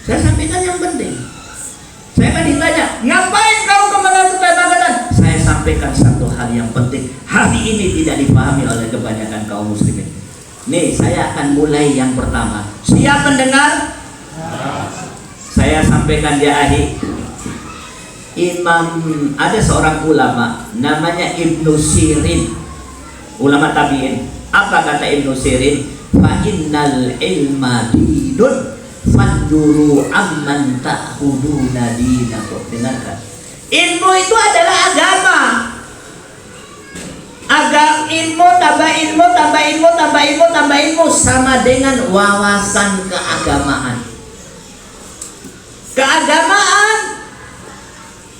Saya sampaikan yang penting. Saya kan ditanya, ngapain kau ke Makassar? Saya sampaikan satu hal yang penting. Hari ini tidak dipahami oleh kebanyakan kaum muslimin. Nih, saya akan mulai yang pertama. Siap mendengar? Saya sampaikan di akhir. Ada seorang ulama namanya Ibnu Sirin, ulama tabi'in. Apa kata Ibnu Sirin? Fa innal ilma dinun fanjuru amman ta'khuduna dinakum. Dengarkan. Ilmu itu adalah agama. Ilmu tambah ilmu tambah ilmu tambah ilmu tambah ilmu sama dengan wawasan keagamaan. Keagamaan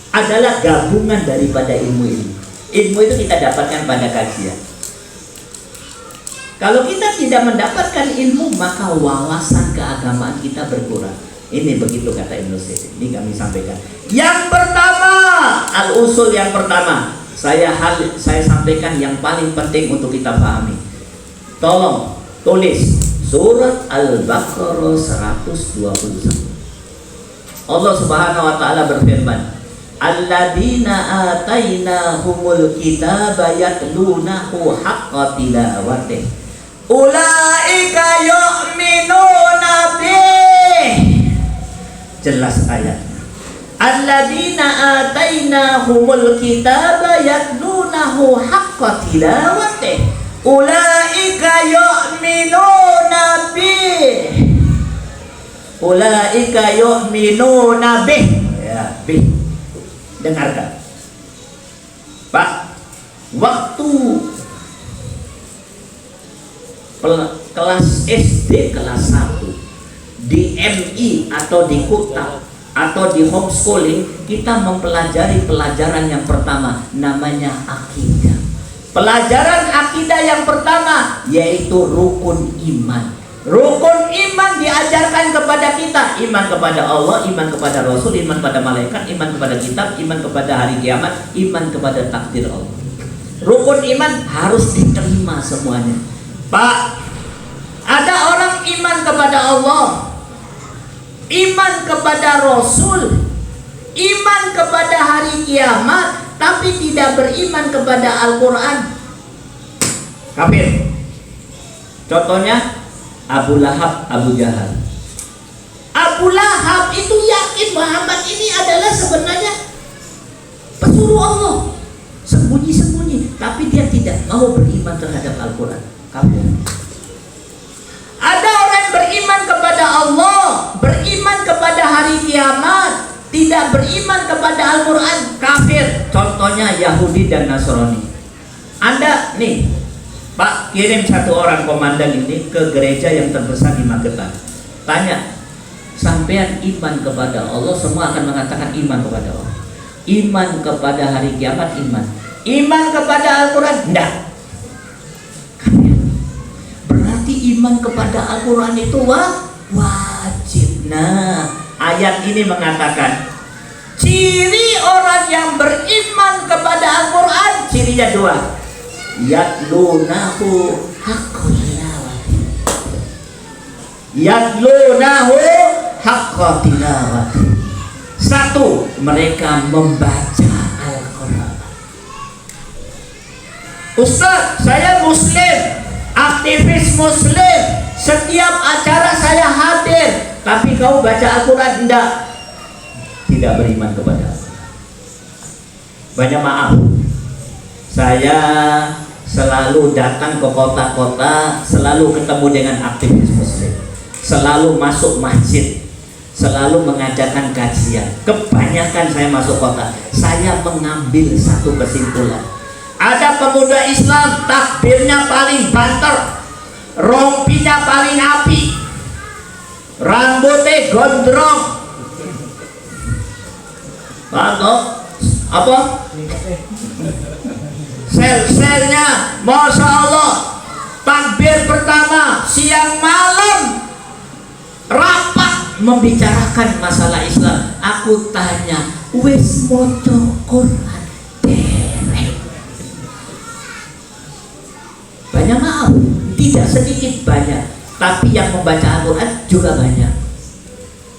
adalah gabungan daripada ilmu-ilmu. Ilmu itu kita dapatkan pada kajian. Kalau kita tidak mendapatkan ilmu, maka wawasan keagamaan kita berkurang. Ini begitu kata Ibnu Sirin. Ini kami sampaikan. Yang pertama, al-usul yang pertama, saya sampaikan yang paling penting untuk kita pahami. Tolong tulis surat Al-Baqarah 121. Allah Subhanahu wa taala berfirman, alladzina atainahumul kitaba yatlunahu haqqa tilawatih ulaika yu'minuna bih. Jelas ayat. Alladzina atainahumul kitaba yatlunahu haqqa tilawatih ulaika yu'minuna bih. Ulaika yu'minuna bih. Ya, bih. Dengarkan, Pak. Waktu kelas SD kelas 1 di MI atau di Kutab atau di homeschooling, kita mempelajari pelajaran yang pertama namanya akidah. Pelajaran akidah yang pertama yaitu rukun iman. Rukun iman diajarkan kepada kita. Iman kepada Allah, iman kepada Rasul, iman kepada malaikat, iman kepada kitab, iman kepada hari kiamat, iman kepada takdir Allah. Rukun iman harus diterima semuanya. Pak, ada orang iman kepada Allah, iman kepada Rasul, iman kepada hari kiamat, tapi tidak beriman kepada Al-Quran. Kafir. Contohnya Abu Lahab, Abu Jahal. Abu Lahab itu yakin Muhammad ini adalah sebenarnya pesuruh Allah, sembunyi-sembunyi, tapi dia tidak mau beriman terhadap Al-Quran. Kafir. Ada orang yang beriman kepada Allah, beriman kepada hari kiamat, tidak beriman kepada Al-Quran. Kafir. Contohnya Yahudi dan Nasrani. Anda nih, Pak, kirim satu orang komandan ini ke gereja yang terbesar di Magetan. Tanya, sampean iman kepada Allah? Semua akan mengatakan iman kepada Allah. Iman kepada hari kiamat, iman. Iman kepada Al-Quran, enggak. Berarti iman kepada Al-Quran itu wajib. Nah, ayat ini mengatakan ciri orang yang beriman kepada Al-Quran, cirinya dua. Yatlunahu haqqa tilawati. Yatlunahu haqqa tilawati. Satu, mereka membaca Al-Quran. Ustaz, saya muslim, aktivis muslim, setiap acara saya hadir, tapi kau baca Al-Quran enggak? Tidak beriman kepada Allah. Banyak maaf, saya selalu datang ke kota-kota, selalu ketemu dengan aktivis muslim, selalu masuk masjid, selalu mengajarkan kajian. Kebanyakan saya masuk kota, saya mengambil satu kesimpulan. Ada pemuda Islam takbirnya paling banter, rompinya paling api, rambutnya gondrong, apa? Sel-selnya Masya Allah, takbir pertama, siang malam rapat membicarakan masalah Islam. Aku tanya, wis moco Quran derek? Banyak maaf, tidak sedikit banyak, tapi yang membaca Al-Quran juga banyak.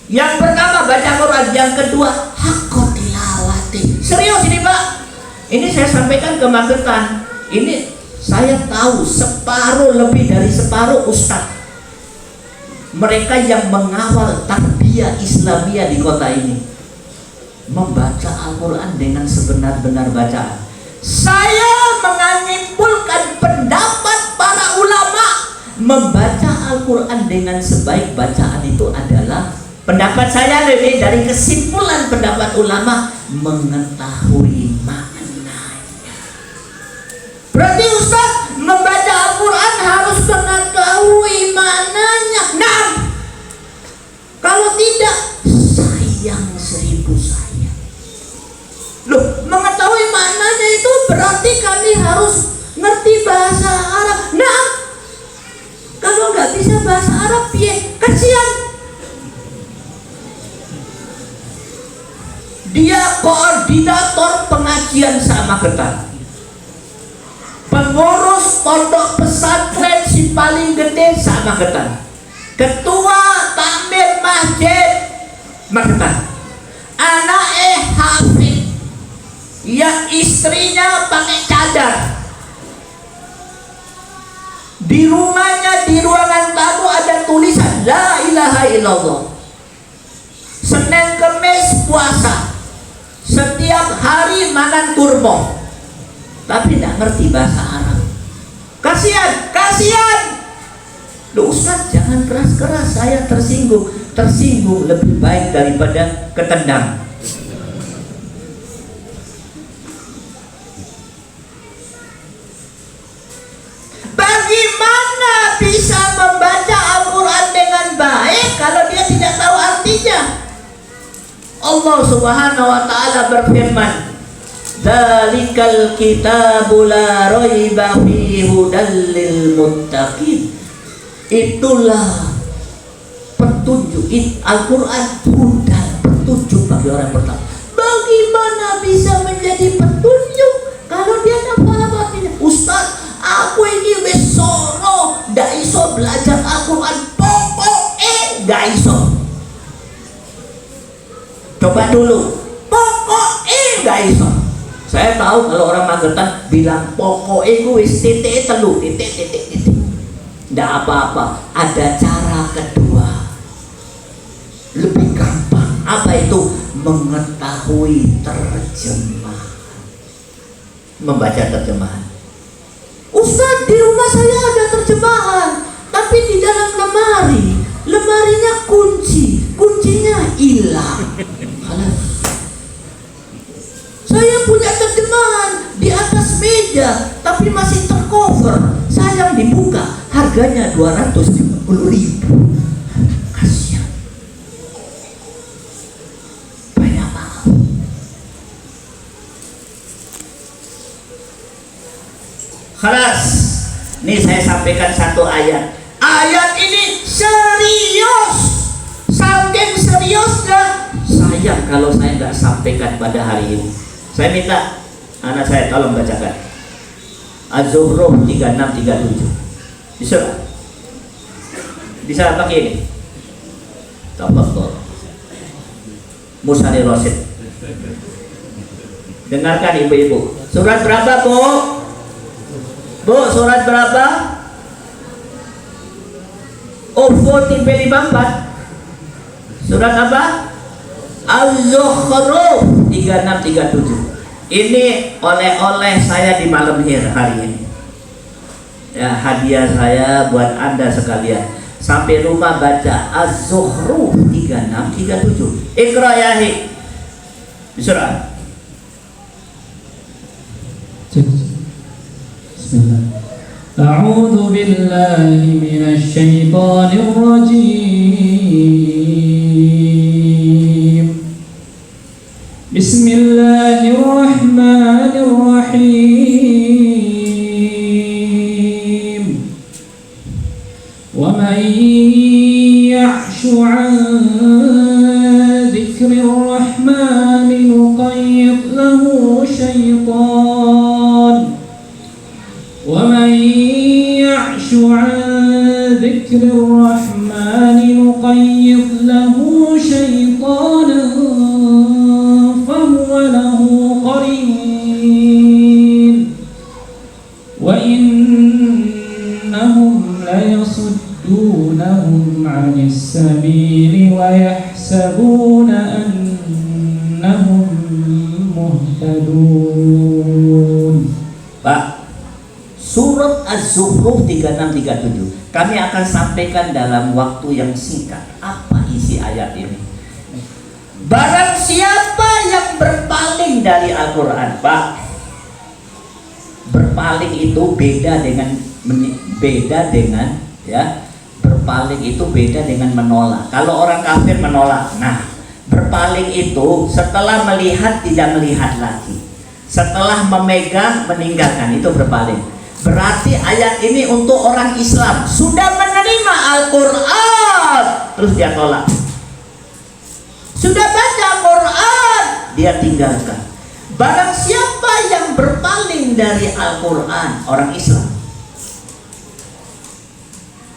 Yang pertama baca Quran, yang kedua haqqo tilawati. Serius ini Pak, ini saya sampaikan ke Magetan. Ini saya tahu separuh, lebih dari separuh ustadz, mereka yang mengawal tarbiyah Islamiyah di kota ini, membaca Al-Quran dengan sebenar-benar bacaan. Saya menyimpulkan pendapat para ulama, membaca Al-Quran dengan sebaik bacaan itu adalah, pendapat saya lebih dari kesimpulan pendapat ulama, mengetahui maknanya. Berarti Ustaz, membaca Al-Quran harus mengetahui maknanya. Nah, kalau tidak, sayang 1000 sayang. Loh, mengetahui maknanya itu berarti kami harus ngerti bahasa Arab. Nah, kalau nggak bisa bahasa Arab, ya kasihan. Dia koordinator pengajian sama Magetan, pengurus pondok pesantren si paling gede sama Magetan, ketua takmir masjid Magetan, anak hafid yang istrinya pakai cadar. Di rumahnya, di ruangan tamu ada tulisan La ilaha illallah. Senin Kemis puasa, setiap hari makan kurma, tapi tidak ngerti bahasa Arab. Kasihan, kasihan. Loh Ustaz, jangan keras-keras, saya tersinggung. Tersinggung lebih baik daripada ketendang. Bagaimana bisa membaca Al-Quran dengan baik kalau dia tidak tahu artinya? Allah Subhanahu wa ta'ala berfirman, Dzalikal kitabu la raiba fihi hudal lil muttaqin. Itulah petunjuk, Al-Quran hudan, petunjuk bagi orang yang bertakwa. Bagaimana bisa menjadi petunjuk kalau dia tak paham artinya? Ustaz, aku ini wis soro, ndak iso belajar Al-Quran, pokoknya ndak iso. Coba dulu, pokoknya nggak iso. Saya tahu kalau orang Magetan bilang pokoknya gue titik telu, titik. Nggak apa-apa, ada cara kedua, lebih gampang. Apa itu? Mengetahui terjemahan, membaca terjemahan. Ustaz, di rumah saya ada terjemahan, tapi di dalam lemari, lemarinya kuncinya hilang. Saya punya terjemahan di atas meja, tapi masih tercover. Sayang dibuka, harganya 250.000. Kasihan. Banyak maaf. Khalas. Ini saya sampaikan satu ayat. Ayat ini serius. Saking seriusnya, sayang kalau saya nggak sampaikan pada hari ini. Saya minta anak saya tolong bacakan Az-Zukhruf 3637. Bisa nggak? Bisa pakai ini? Tafadhol. Musani Rosid. Dengarkan ibu-ibu. Surat berapa, Bu? Bu, surat berapa? Ufo tipe 54. Surat apa? Az-Zukhruf 3637. Ini oleh-oleh saya di malam hari ini. Ya, hadiah saya buat Anda sekalian. Sampai rumah baca Az-Zukhruf 3637. Iqra ya hi. Bisurah. Bismillah. A'udzu billahi minasy syaithanir rajim. Bismillahirrahmanirrahim. Wa man ya'shu 'an dzikrir rahmani nuqayyid lahu syaitan. Wa man يعش عن ذكر الرحمن نقيض له شيطانا فهو له قرين وإنهم ليصدونهم عن السبيل ويحسبون أنهم مهتدون. Pak, Surat Az-Zukhruf 36-37 kami akan sampaikan dalam waktu yang singkat. Apa isi ayat ini? Barang siapa yang berpaling dari Al-Quran, Pak, berpaling itu beda dengan ya, berpaling itu beda dengan menolak. Kalau orang kafir menolak, nah berpaling itu setelah melihat tidak melihat lagi, setelah memegang meninggalkan, itu berpaling. Berarti ayat ini untuk orang Islam sudah menerima Al-Quran terus dia tolak, sudah baca Al-Quran dia tinggalkan. Barang siapa yang berpaling dari Al-Quran, orang Islam,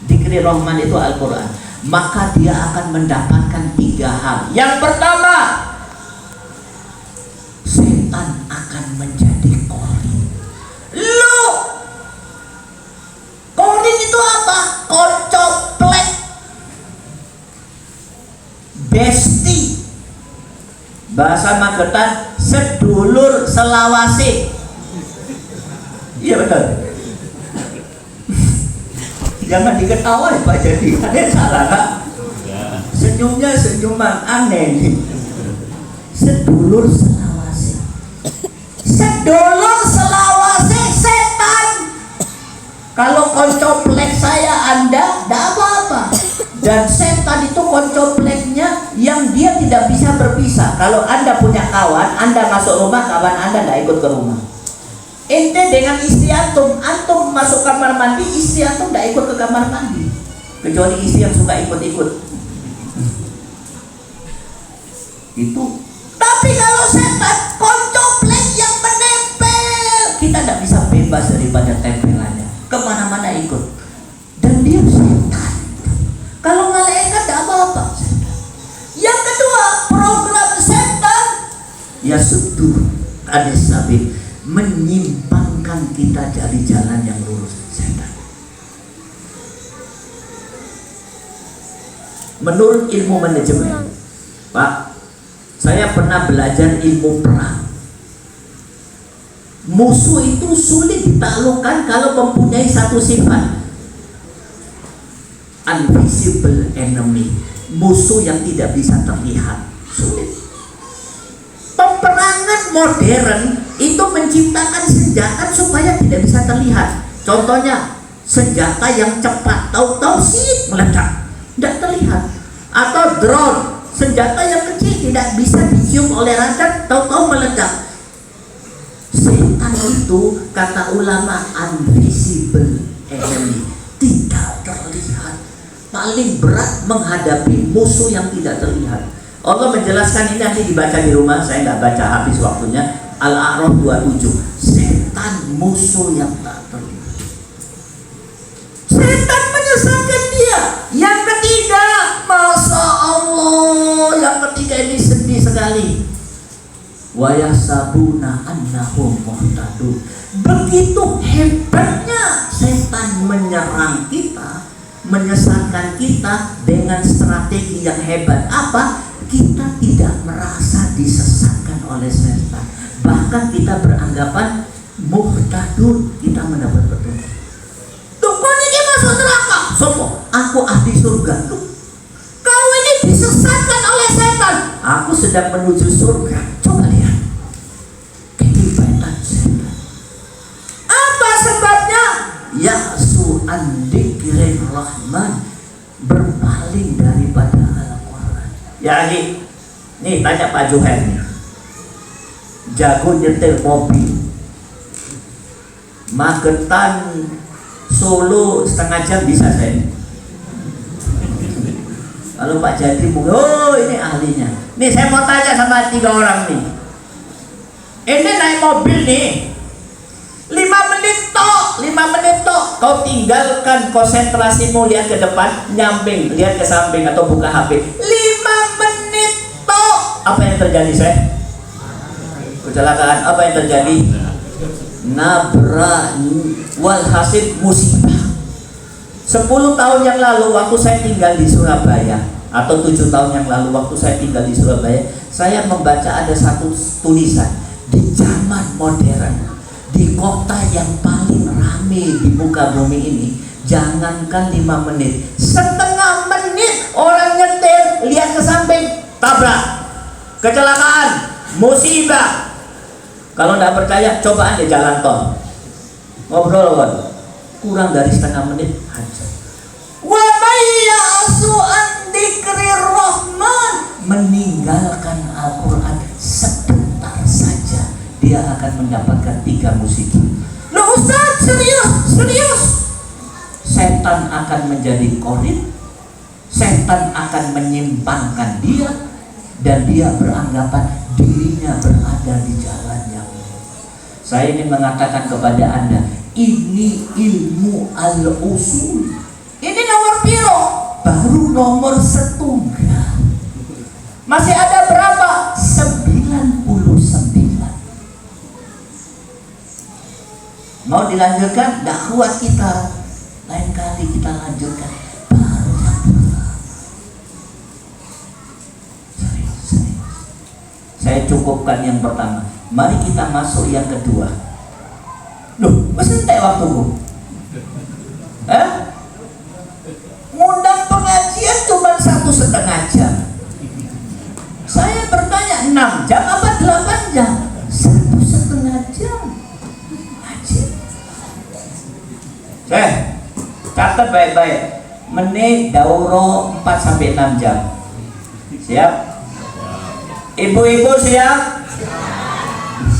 Dzikri Rahman itu Al-Quran, maka dia akan mendapatkan 3 hal. Yang pertama, setan akan menjadi korin. Korin itu apa? Koncoplek, besti, bahasa Magetan sedulur selawase. Iya betul. Jangan diketawain Pak, jadi ada salah Kak. Senyumnya senyuman aneh nih. Sedulur selawase. Sedulur selawase setan. Kalau koncoplek saya Anda, tidak apa-apa. Dan setan itu koncopleknya yang dia tidak bisa berpisah. Kalau Anda punya kawan, Anda masuk rumah, kawan Anda tidak ikut ke rumah. Ente dengan istri antum masuk kamar mandi, istri antum tidak ikut ke kamar mandi, kecuali istri yang suka ikut-ikut. Itu. Tapi kalau setan, koncoplek yang menempel, kita tidak bisa bebas daripada tempelannya. Kemana-mana ikut. Dan dia setan. Kalau malaikat tidak apa-apa. Yang kedua, program setan ya sudah ada sabit, menyimpangkan kita dari jalan yang lurus. Setan. Menurut ilmu manajemen, Pak, saya pernah belajar ilmu perang. Musuh itu sulit ditaklukkan kalau mempunyai satu sifat, invisible enemy, musuh yang tidak bisa terlihat. Sulit. Peperangan modern itu menciptakan senjata supaya tidak bisa terlihat. Contohnya senjata yang cepat, tahu-tahu sih meledak, tidak terlihat. Atau drone, senjata yang kecil tidak bisa dicium oleh radar, tahu-tahu meledak. Setan itu kata ulama invisible enemy, tidak terlihat. Paling berat menghadapi musuh yang tidak terlihat. Allah menjelaskan ini, nanti dibaca di rumah, saya nggak baca habis waktunya. Al-A'raf 27. Setan musuh yang tak terlihat. Setan menyesatkan dia. Yang ketiga, Masya Allah, yang ketiga ini sedih sekali. Wa yahsabuna annahum muhtadun. Begitu hebatnya setan menyerang kita, menyesatkan kita dengan strategi yang hebat. Apa? Kita tidak merasa disesatkan oleh setan. Bahkan kita beranggapan muhtadun, kita mendapat petunjuk. Tuh, kau ini masuk neraka. Sopo, aku ahli surga. Tuh, kau ini disesatkan oleh setan. Aku sedang menuju surga. Coba lihat kehebatan setan. Apa sebabnya? Ya'su an dzikrir rahman, berpaling daripada Al-Quran. Ya Agi, nih tanya Pak Juher nih, jago nyetir mobil, Magetan Solo setengah jam bisa saya. Kalau Pak Jati mungkin, oh ini ahlinya. Nih saya mau tanya sama 3 orang nih. Ini naik mobil nih, 5 menit tok tok, 5 menit tok. Kau tinggalkan konsentrasimu, lihat ke depan, nyamping, lihat ke samping atau buka HP. 5 menit tok. Apa yang terjadi, Syekh? Kecelakaan. Apa yang terjadi? Nabrak, walhasil musibah. 10 tahun yang lalu waktu saya tinggal di Surabaya, atau 7 tahun yang lalu waktu saya tinggal di Surabaya, saya membaca ada satu tulisan, di zaman modern, di kota yang paling ramai di muka bumi ini, jangankan 5 menit, setengah menit orang nyetir, lihat ke samping, tabrak, kecelakaan, musibah. Kalau tidak percaya, coba aja jalan tol, ngobrol kan, kurang dari setengah menit hancur. Wa may ya'su an dzikrir rahman, meninggalkan Al-Quran sebentar saja dia akan mendapatkan 3 musibah. Loh Ustaz, serius. Setan akan menjadi korin, setan akan menyimpangkan dia, dan dia beranggapan dirinya berada di jalan yang lurus. Saya ingin mengatakan kepada Anda, ini ilmu al-usul. Ini nomor piro? Baru nomor setunggal. Masih ada berapa? 99. Mau dilanjutkan? Tidak kuat kita. Lain kali kita lanjutkan. Baru yang berapa? Serius. Saya cukupkan yang pertama. Mari kita masuk yang kedua. Loh, masih entek waktuku. Ngundang pengajian cuma 1,5 jam. Saya bertanya 6 jam apa 8 jam? 1,5 jam. Catat baik-baik. Menit dauro 4-6 jam. Siap? Ibu-ibu siap?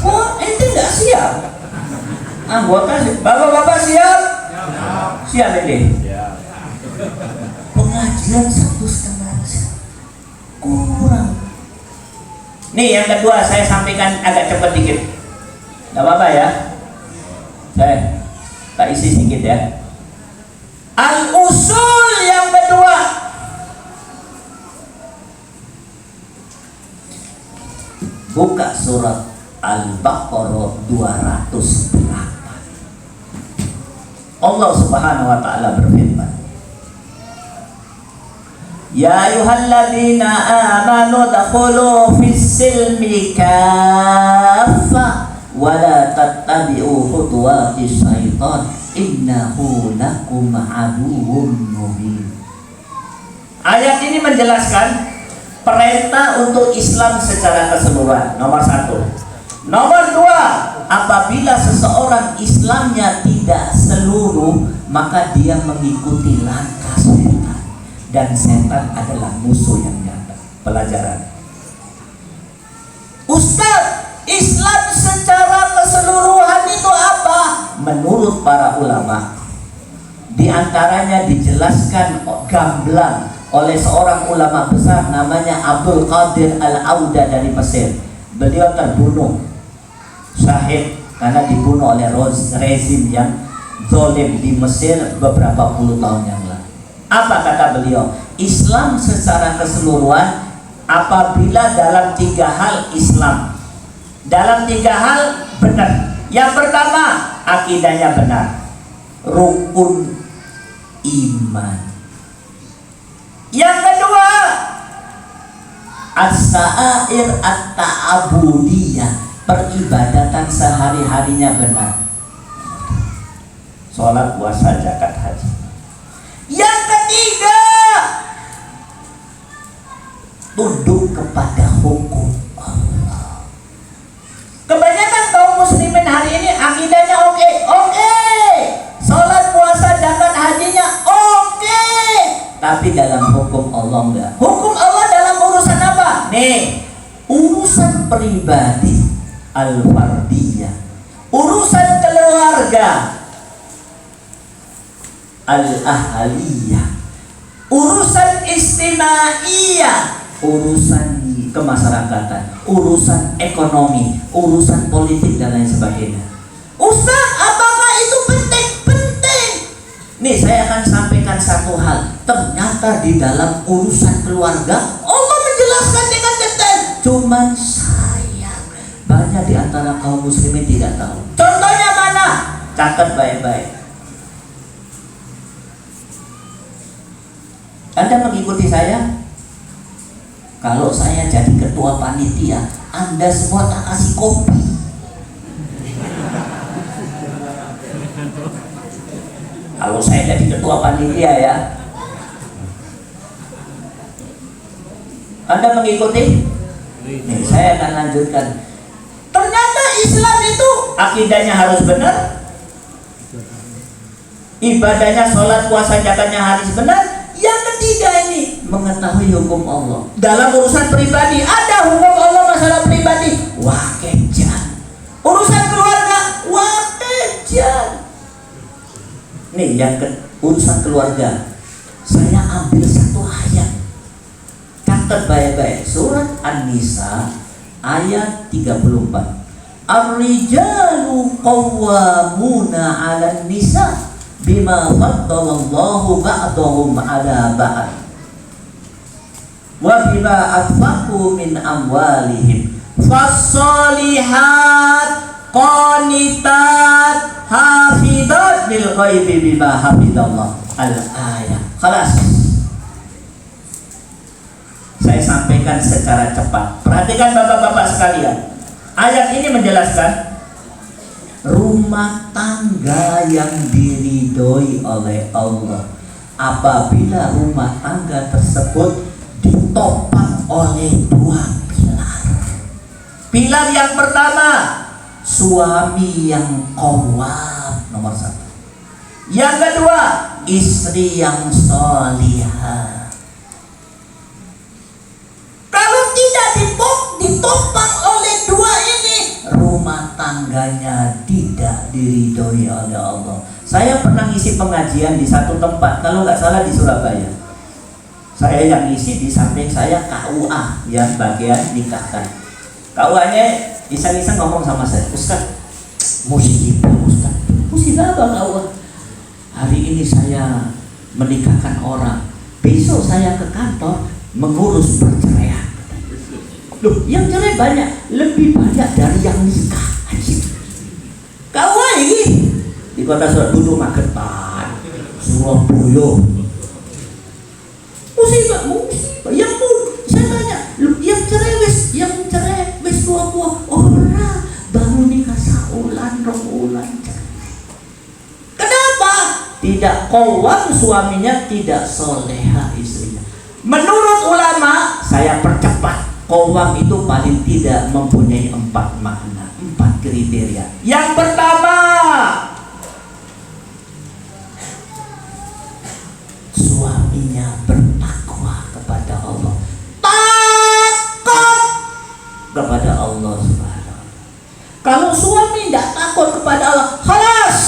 Oh, ente tidak siap? Anggota, bapak-bapak siap? Siap ini? Pengajian 1,5 jam. Kurang. Nih yang kedua saya sampaikan agak cepat dikit. Gak apa-apa ya? Saya tak isi sedikit ya. Al-usul yang kedua. Buka surat Al-Baqarah 208. Allah Subhanahu wa taala berfirman, Ya ayyuhalladzina amanu dakhulu fis-silmi kaffah wa la tattabi'u khutuwatis syaitan innahu lakum aduwwun mubin. Ayat ini menjelaskan perintah untuk Islam secara keseluruhan. Nomor 1. Nomor 2, apabila seseorang Islamnya tidak seluruh, maka dia mengikuti langkah setan, dan setan adalah musuh yang nyata. Pelajaran. Ustaz, Islam secara keseluruhan itu apa? Menurut para ulama, di antaranya dijelaskan gamblang oleh seorang ulama besar namanya Abdul Qadir Al-Auda dari Mesir. Beliau terbunuh syahid karena dibunuh oleh rezim yang zalim di Mesir beberapa puluh tahun yang lalu. Apa kata beliau? Islam secara keseluruhan apabila dalam 3 hal Islam, dalam 3 hal benar. Yang pertama, akidahnya benar, rukun iman. Yang kedua, as-sa'air at-ta'abudiyah, peribadatan sehari-harinya benar, sholat, puasa, zakat, haji. Yang ketiga, tunduk kepada hukum Allah. Kebanyakan kaum muslimin hari ini akidahnya oke, sholat, puasa, zakat, hajinya oke, tapi dalam hukum Allah enggak. Hukum Allah dalam urusan apa? Nih, urusan pribadi, al-fardiyah, urusan keluarga, al-ahliyah, urusan istimaiyah, urusan kemasyarakatan, urusan ekonomi, urusan politik dan lain sebagainya. Ustaz, apakah itu penting? Nih saya akan sampaikan satu hal. Ternyata di dalam urusan keluarga Allah menjelaskan dengan detail. Cuman sayang banyak di antara kaum muslimin tidak tahu. Contohnya mana? Catat baik-baik. Anda mengikuti saya? Kalau saya jadi ketua panitia, Anda semua tak kasih kopi. Kalau saya jadi ketua panitia ya, Anda mengikuti? Nih, saya akan lanjutkan. Ternyata Islam itu akidahnya harus benar, ibadahnya, sholat, puasa, zakatnya harus benar. Yang ketiga ini mengetahui hukum Allah. Dalam urusan pribadi ada hukum Allah masalah pribadi, wakejan. Urusan keluarga, wakejan. Nih yang urusan keluarga, saya ambil satu ayat. Catat baik-baik. Surat An-Nisa ayat 34. Ar-rijalu qawwamuna 'alan nisa bima faddalallahu ba'dahum 'ala ba'd wa bima anfaqu min amwalihim fas-solihat qanitat hafidhat lil ghaibi bima hafidallah. Al-ayat. Khalas. Saya sampaikan secara cepat. Perhatikan bapak-bapak sekalian. Ayat ini menjelaskan rumah tangga yang diridhoi oleh Allah apabila rumah tangga tersebut ditopang oleh dua pilar. Pilar yang pertama, suami yang qawwam, nomor 1. Yang kedua, istri yang sholihah. Kalau tidak ditopang oleh dua ini, rumah tangganya tidak diridhoi oleh Allah. Saya pernah ngisi pengajian di satu tempat, kalau nggak salah di Surabaya. Saya yang ngisi, di samping saya KUA yang bagian nikahkan. KUA-nya iseng-iseng ngomong sama saya, Ustaz, musibah Ustaz. Musibah apa KUA? Hari ini saya menikahkan orang, besok saya ke kantor mengurus perceraian. Loh, yang cerai banyak, lebih banyak dari yang nikah. KUA ini di kota Surabaya, Magetan, Surabaya. Musibah. Yang pun saya tanya, loh, yang cerai wis tua-tua. Ora, baru nikah saulan, 2 bulan. Kenapa? Tidak qawwam suaminya, tidak soleha istrinya. Menurut ulama, saya percepat, qawwam itu paling tidak mempunyai 4 makna, 4 kriteria. Yang pertama, suaminya bertakwa kepada Allah, takut kepada Allah Subhanahu. Kalau suami tidak takut kepada Allah, khalas,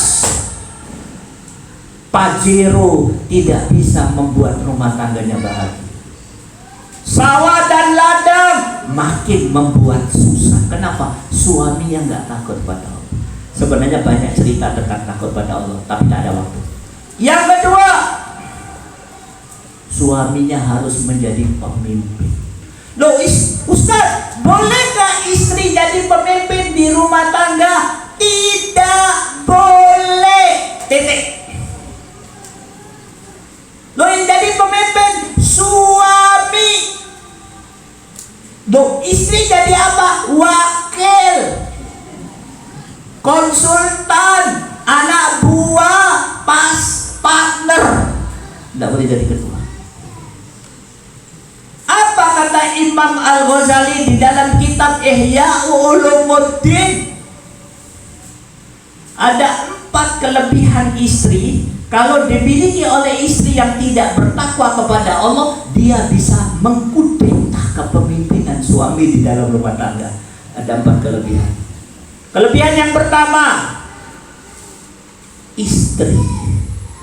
Pajero tidak bisa membuat rumah tangganya bahagia. Sawah dan ladang makin membuat susah. Kenapa? Suami yang nggak takut pada Allah. Sebenarnya banyak cerita tentang takut pada Allah, tapi tak ada waktu. Yang kedua, suaminya harus menjadi pemimpin. Loh, Ustaz, bolehkah istri jadi pemimpin di rumah tangga? Tidak boleh. Titik. Loh, yang jadi pemimpin suami. Loh, istri jadi apa? Wakil, konsultan, anak buah, partner. Tidak boleh jadi ketua. Apa kata Imam Al-Ghazali di dalam kitab Ihya Ulumuddin? Ada 4 kelebihan istri. Kalau dimiliki oleh istri yang tidak bertakwa kepada Allah, dia bisa mengkudeta kepemimpinan suami di dalam rumah tangga. Ada 4 kelebihan. Kelebihan yang pertama, istri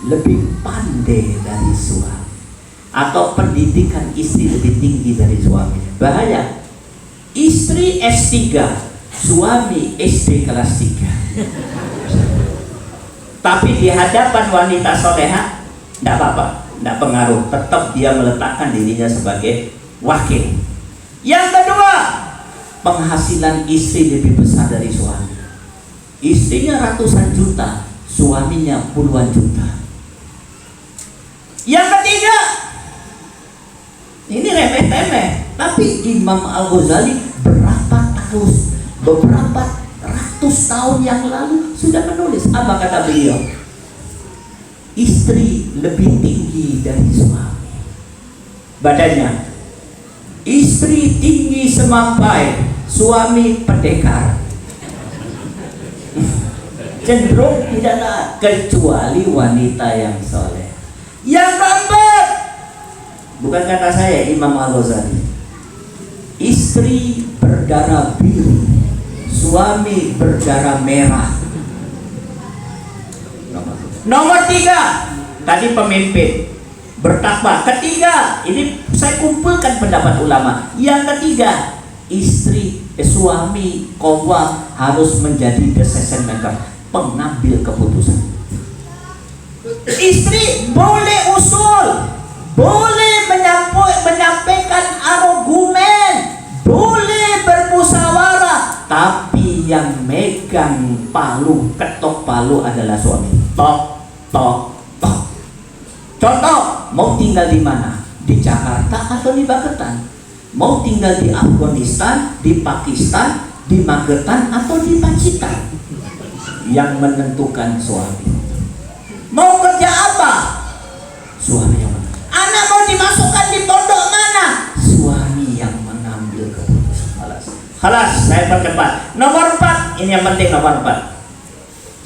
lebih pandai dari suami, atau pendidikan istri lebih tinggi dari suami. Bahaya. Istri S3, suami SD kelas 3. Tapi di hadapan wanita soleha tidak apa-apa, tidak pengaruh, tetap dia meletakkan dirinya sebagai wakil. Yang kedua, penghasilan istri lebih besar dari suami. Istrinya ratusan juta, suaminya puluhan juta. Yang ketiga, ini remeh-temeh, tapi Imam Al-Ghazali beberapa ratus tahun yang lalu sudah menulis. Apa kata beliau? Istri lebih tinggi dari suami badannya. Istri tinggi semampai, suami pendekar. Cenderung tidak ada kecuali wanita yang soleh. Yang keempat, bukan kata saya, Imam Al-Ghazali. Istri berdarah biru, suami berdarah merah. Nomor 3, tadi pemimpin bertakwa. Ketiga, ini saya kumpulkan pendapat ulama. Yang ketiga, suami qawwam harus menjadi decision maker, pengambil keputusan. Istri boleh usul, boleh menyampaikan argumen, boleh bermusyawarah, tapi yang megang palu, ketok palu adalah suami. Tok, tok, tok. Contoh, mau tinggal di mana? Di Jakarta atau di Magetan? Mau tinggal di Afghanistan, di Pakistan, di Magetan atau di Pacitan? Yang menentukan suami. Mau kerja apa? Suami yang menentukan. Anak mau dimasukkan di pondok mana? Suami yang mengambil keputusan. Halas, saya percepat. Nomor 4, ini yang penting, nomor 4.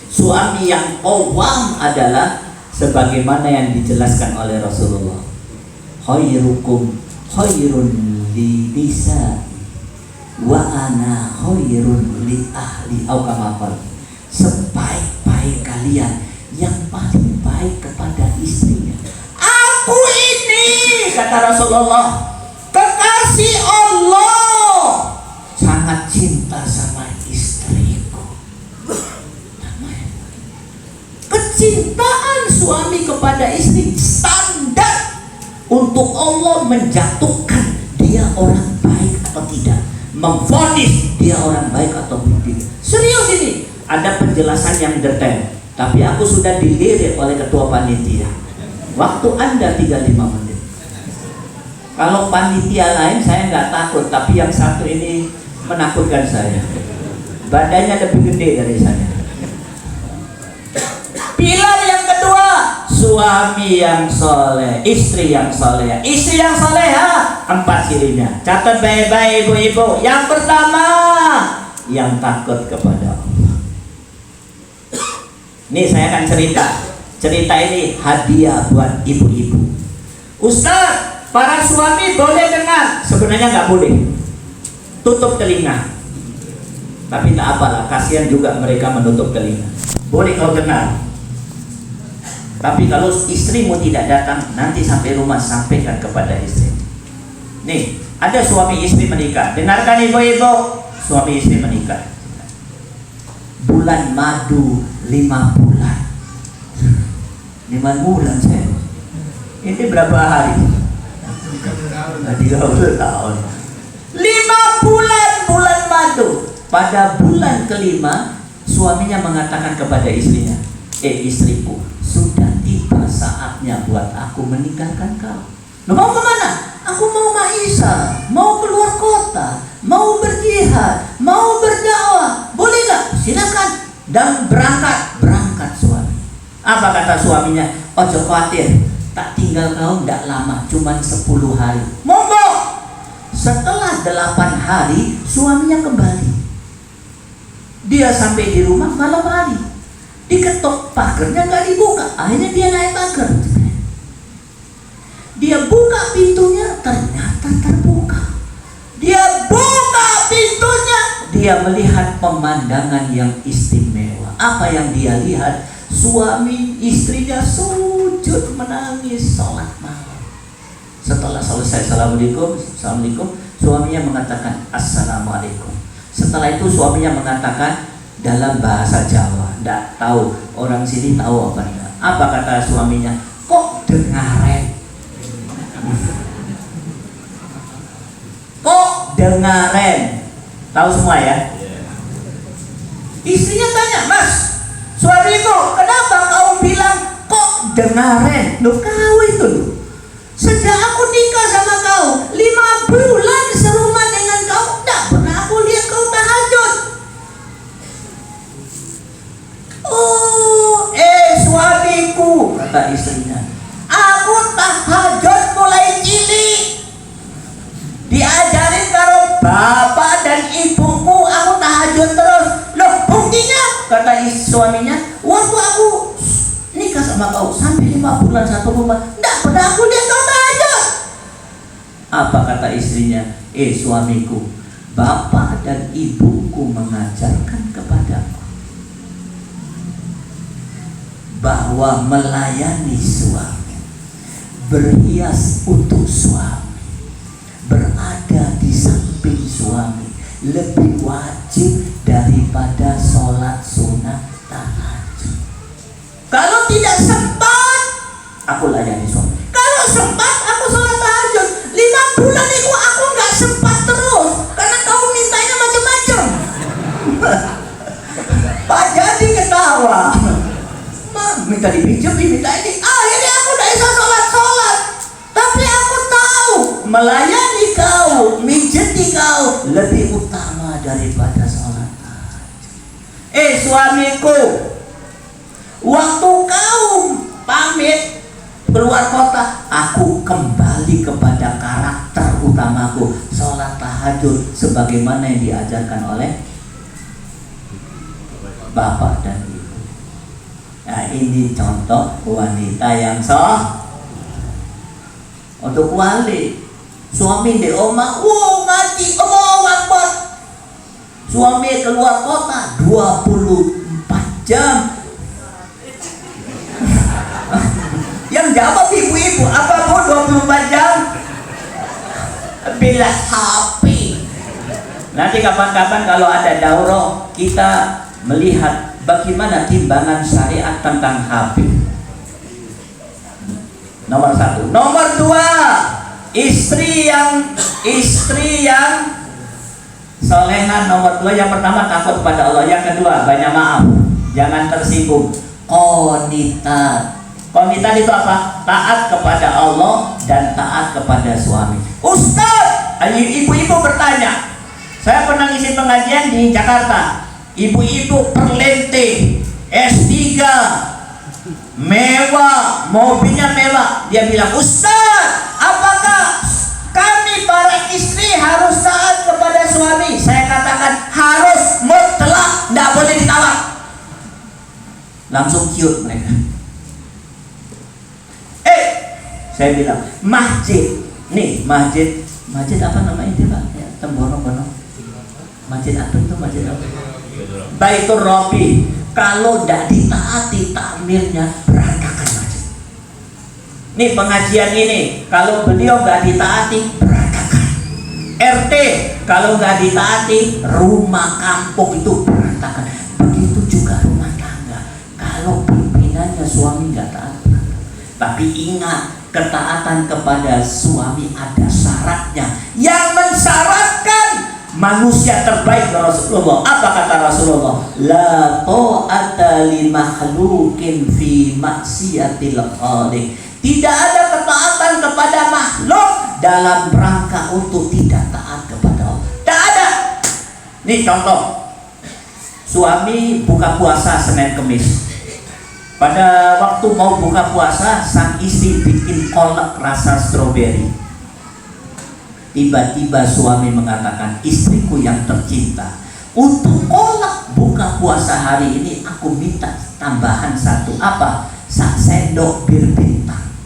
Suami yang qawwam adalah sebagaimana yang dijelaskan oleh Rasulullah. Khairukum khairun li nisa wa ana khairun li ahli, atau kama qala, sebaik-baik kalian yang paling baik kepada istrinya. Aku ini, kata Rasulullah, kekasih Allah, sangat cinta sama istriku. Kecintaan suami kepada istri standar untuk Allah menjatuhkan dia orang baik atau tidak, memvonis dia orang baik atau tidak. Serius ini, ada penjelasan yang detail. Tapi aku sudah dilirik oleh ketua panitia. Waktu Anda 35 menit. Kalau panitia lain saya nggak takut, tapi yang satu ini menakutkan saya. Badannya lebih gede dari saya. Pilar yang kedua, suami yang soleh, istri yang soleh. Istri yang soleha 4 cirinya. Catat baik-baik ibu-ibu. Yang pertama, yang takut kepada Allah. Nih saya akan cerita ini hadiah buat ibu-ibu. Ustaz, para suami boleh dengar? Sebenarnya nggak boleh. Tutup telinga. Tapi tak apalah, kasihan juga mereka menutup telinga. Boleh kau dengar. Tapi kalau istrimu tidak datang, nanti sampai rumah sampaikan kepada istri. Nih, ada suami istri menikah. Dengarkan ibu-ibu, suami istri menikah. Bulan madu 5 bulan. 5 bulan saya. Ini berapa hari? 30 tahun. 5 bulan bulan madu. Pada bulan kelima, suaminya mengatakan kepada istrinya, istriku, sudah tiba saatnya buat aku meninggalkan kau. Mau kemana? Aku mau maisha, mau keluar kota, mau berjihad, mau berdakwah. Boleh nggak? Silakan. Dan berangkat suami. Apa kata suaminya? Ojo khawatir, tak tinggal kau ndak lama, cuman 10 hari. Monggo. Setelah 8 hari, suaminya kembali. Dia sampai di rumah malam hari. Diketok, pagernya nggak dibuka. Akhirnya dia naik pagar. Dia buka pintunya, ternyata terbuka. Dia buka pintunya, dia melihat pemandangan yang istimewa. Apa yang dia lihat? Suami istrinya sujud menangis sholat malam. Setelah selesai assalamualaikum, suaminya mengatakan assalamualaikum. Setelah itu suaminya mengatakan dalam bahasa Jawa, Nggak tahu. Orang sini tahu apa enggak? Apa kata suaminya? Kok dengaren? Kok dengaren? Tahu semua ya? Istrinya tanya, Mas, suamiku, kenapa kau bilang kok dengaren? Loh, kau itu loh. Sejak aku nikah sama kau 5 bulan serumah dengan kau, tidak pernah aku lihat kau tahajud. Oh, suamiku, kata istrinya, aku tahajud mulai cilik. Diajarin karo bapak dan ibuku, aku tahajud terus. Loh, buktinya, kata suaminya, waktu aku nikah sama kau sampai 5 bulan satu rumah, tidak pernah aku lihat kau tahajud. Apa kata istrinya? Suamiku, bapak dan ibuku mengajarkan kepadaku bahwa melayani suami, berhias untuk suami, berada di samping suami lebih wajib daripada sholat sunat tahajud. Kalau tidak sempat, aku layani suami. Kalau sempat, aku sholat tahajud. 5 bulan itu aku nggak sempat terus karena kau mintanya macam-macam. Pak Jadi ketawa. Minta dipinjam, minta ini. Akhirnya aku tidak bisa sholat. Tapi aku tahu melayani kau, mijeti kau lebih utama daripada sholat. Suamiku, waktu kau pamit keluar kota, aku kembali kepada karakter utamaku, sholat tahajud sebagaimana yang diajarkan oleh bapak dan ibu. Nah, ini contoh wanita yang untuk wali. Suami di oma, ngaji, Allahu Akbar. Suami keluar kota 24 jam. Yang jawab ibu-ibu, apa bu 24 jam? Bila HP. Nanti kapan-kapan kalau ada daurah, kita melihat bagaimana timbangan syariat tentang HP. Nomor 1. Nomor 2, istri yang solehan. Nomor 2, yang pertama takut pada Allah, yang kedua banyak maaf, jangan tersinggung. Qanitat itu apa? Taat kepada Allah dan taat kepada suami. Ustaz, ibu-ibu bertanya, saya pernah ngisi pengajian di Jakarta. Ibu-ibu perlente, S3, mewah, mobilnya mewah. Dia bilang, Ustaz, apakah kami para istri harus taat kepada suami? Saya katakan harus, mutlak, tidak boleh ditawar. Langsung cute mereka. Saya bilang, masjid apa namanya itu Pak? Ya, Tembono-bono. Masjid Agung itu masjid apa? Baitur Robi. Kalau tidak ditaati takmirnya, berantakan masjid. Nih pengajian ini, kalau beliau nggak ditaati, berantakan. RT, kalau nggak ditaati, rumah kampung itu berantakan. Begitu juga rumah tangga. Kalau pimpinannya suami nggak taat, tapi ingat, ketaatan kepada suami ada syaratnya yang mensyaratkan manusia terbaik Rasulullah. Apa kata Rasulullah? La ta'ata li makhluqin fi maksiatil khaliq. Tidak ada ketaatan kepada makhluk dalam rangka untuk tidak taat kepada Allah. Tidak ada. Nih contoh, suami buka puasa Senin Kemis. Pada waktu mau buka puasa, sang istri bikin kolak rasa stroberi. Tiba-tiba suami mengatakan, istriku yang tercinta, untuk kolak buka puasa hari ini aku minta tambahan 1 apa? 1 sendok bir bintang.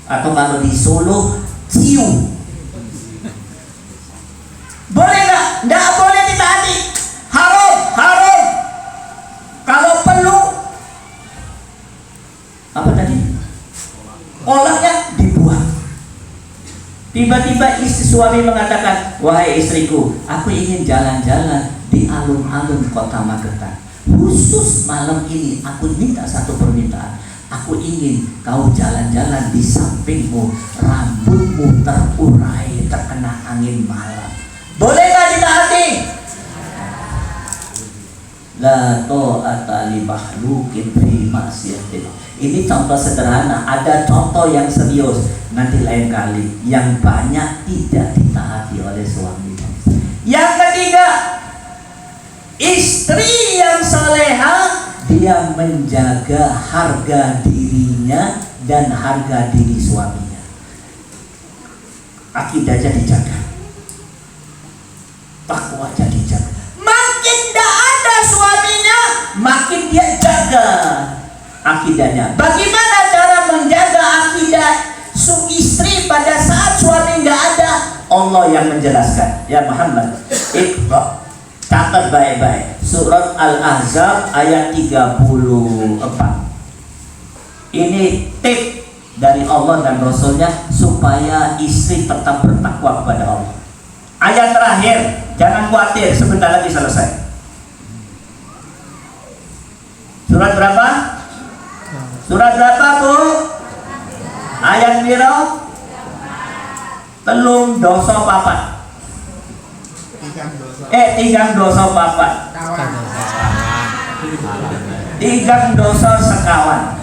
Atau kalau di Solo, ciu. Boleh nggak? Nggak boleh ditaati. Haram. Kalau perlu apa tadi? Kolaknya dibuang. Tiba-tiba istri suami mengatakan, wahai istriku, aku ingin jalan-jalan di alun-alun kota Magetan. khusus malam ini aku minta satu permintaan. Aku ingin kau jalan-jalan di sampingmu, rambutmu terurai terkena angin malam. Boleh gak ditaati? La ta'ata li makhluqin fi ma'siyatillah. Ini contoh sederhana, ada contoh yang serius nanti lain kali, yang banyak tidak ditaati oleh suami. Yang ketiga, istri yang soleha, dia menjaga harga dirinya dan harga diri suaminya. Akidahnya dijaga, takwanya dijaga. Makin tidak ada suaminya, makin dia jaga akidahnya. Bagaimana cara menjaga akidah istri pada saat suami nggak ada? Allah yang menjelaskan. Ya Muhammad, Iqra, catat baik-baik. Surat Al-Ahzab ayat 34. Ini tip dari Allah dan Rasulnya supaya istri tetap bertakwa kepada Allah. Ayat terakhir, jangan khawatir, sebentar lagi selesai. Surat berapa? Surat berapa, Bu? Ayat piro? Telung dosa papat. Tigang dosa papat. Tigang dosa sekawan.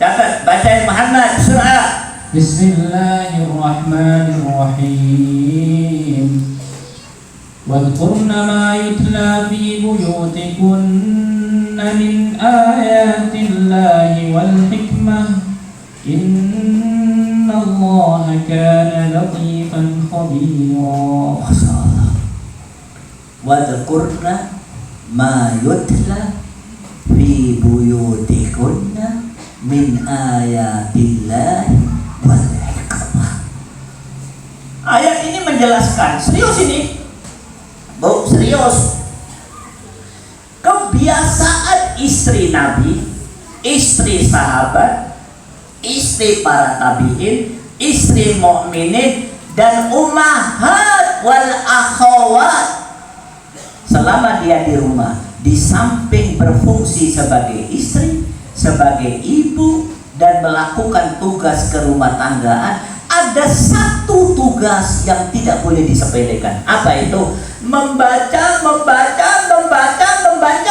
Dapat baca Muhammad surah. Bismillahirrahmanirrahim. Wadhkurna ma yutla fi buyutikunna min ayatillahi wal hikmah. Inna Allaha kana latifan khabira. Wadhkurna ma yutla fi buyutikunna min ayatillahi wal hikmah. Ayat ini menjelaskan, serius ini, Bu, serius. Kebiasaan istri Nabi, istri sahabat, istri para tabi'in, istri mukminin dan ummahat wal akhawat, selama dia di rumah, di samping berfungsi sebagai istri, sebagai ibu, dan melakukan tugas kerumah tanggaan, ada satu tugas yang tidak boleh disepelekan. Apa itu? Membaca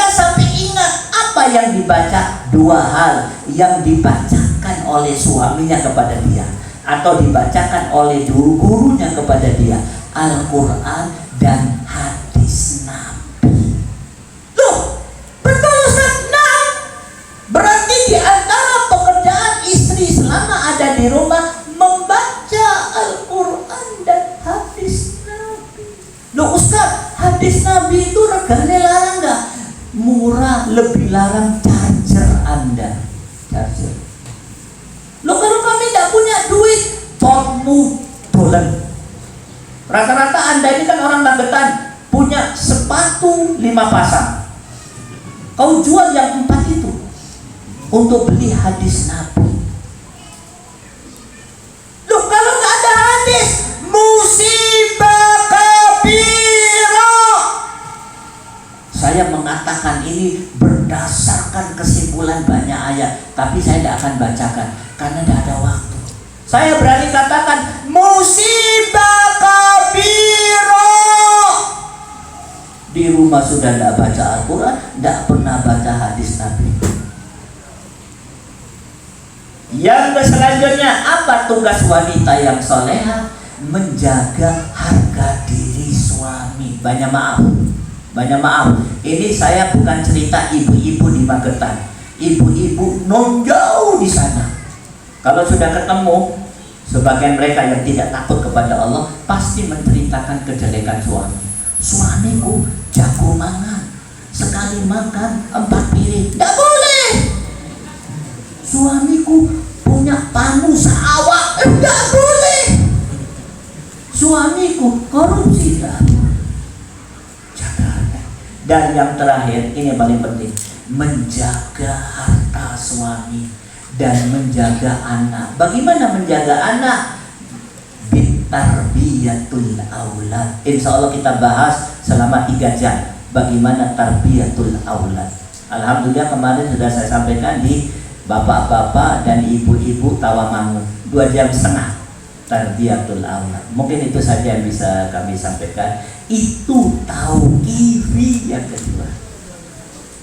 sampai ingat apa yang dibaca. Dua hal yang dibacakan oleh suaminya kepada dia atau dibacakan oleh gurunya kepada dia, Al-Quran dan hadis Nabi. Loh, betul Ustaz? Nah, berarti di antara pekerjaan istri selama ada di rumah membaca Al-Quran dan hadis Nabi. Loh Ustaz, hadis Nabi itu regane larang nggak? Murah, lebih larang charger Anda. Charger. Loh kalau kami tidak punya duit, potmu dolen. Rata-rata Anda ini kan orang Magetan, punya sepatu 5 pasang. Kau jual yang 4 itu untuk beli hadis Nabi. Loh kalau nggak ada hadis, musibah kabira. Saya mengatakan ini berdasarkan kesimpulan banyak ayat, tapi saya tidak akan bacakan karena tidak ada waktu. Saya berani katakan musibah kabira. Di rumah sudah tidak baca Al-Quran, tidak pernah baca hadis Nabi. Yang selanjutnya, apa tugas wanita yang soleha? Menjaga harga diri suami. Banyak maaf. Ini saya bukan cerita ibu-ibu di Magetan. Ibu-ibu non jauh di sana. Kalau sudah ketemu, sebagian mereka yang tidak takut kepada Allah pasti menceritakan kejelekan suami. Suamiku jago mangan, sekali makan 4 piring. Tidak boleh. Suamiku punya panu seawak. Tidak boleh. Suamiku korupsi. Jaga. Dan yang terakhir, ini yang paling penting, menjaga harta suami dan menjaga anak. Bagaimana menjaga anak? Bitarbiyatul aulad. Insya Allah kita bahas selama 3 jam. bagaimana tarbiyatul aulad. Alhamdulillah kemarin sudah saya sampaikan di bapak-bapak dan ibu-ibu Tawamangu 2,5 jam tarbiyatul aulad. Mungkin itu saja yang bisa kami sampaikan. Itu tauhid yang kedua.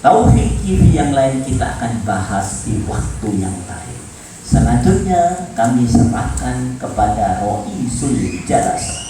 Tauhid kiri yang lain kita akan bahas di waktu yang lain. Selanjutnya kami serahkan kepada Roisul Jalasa.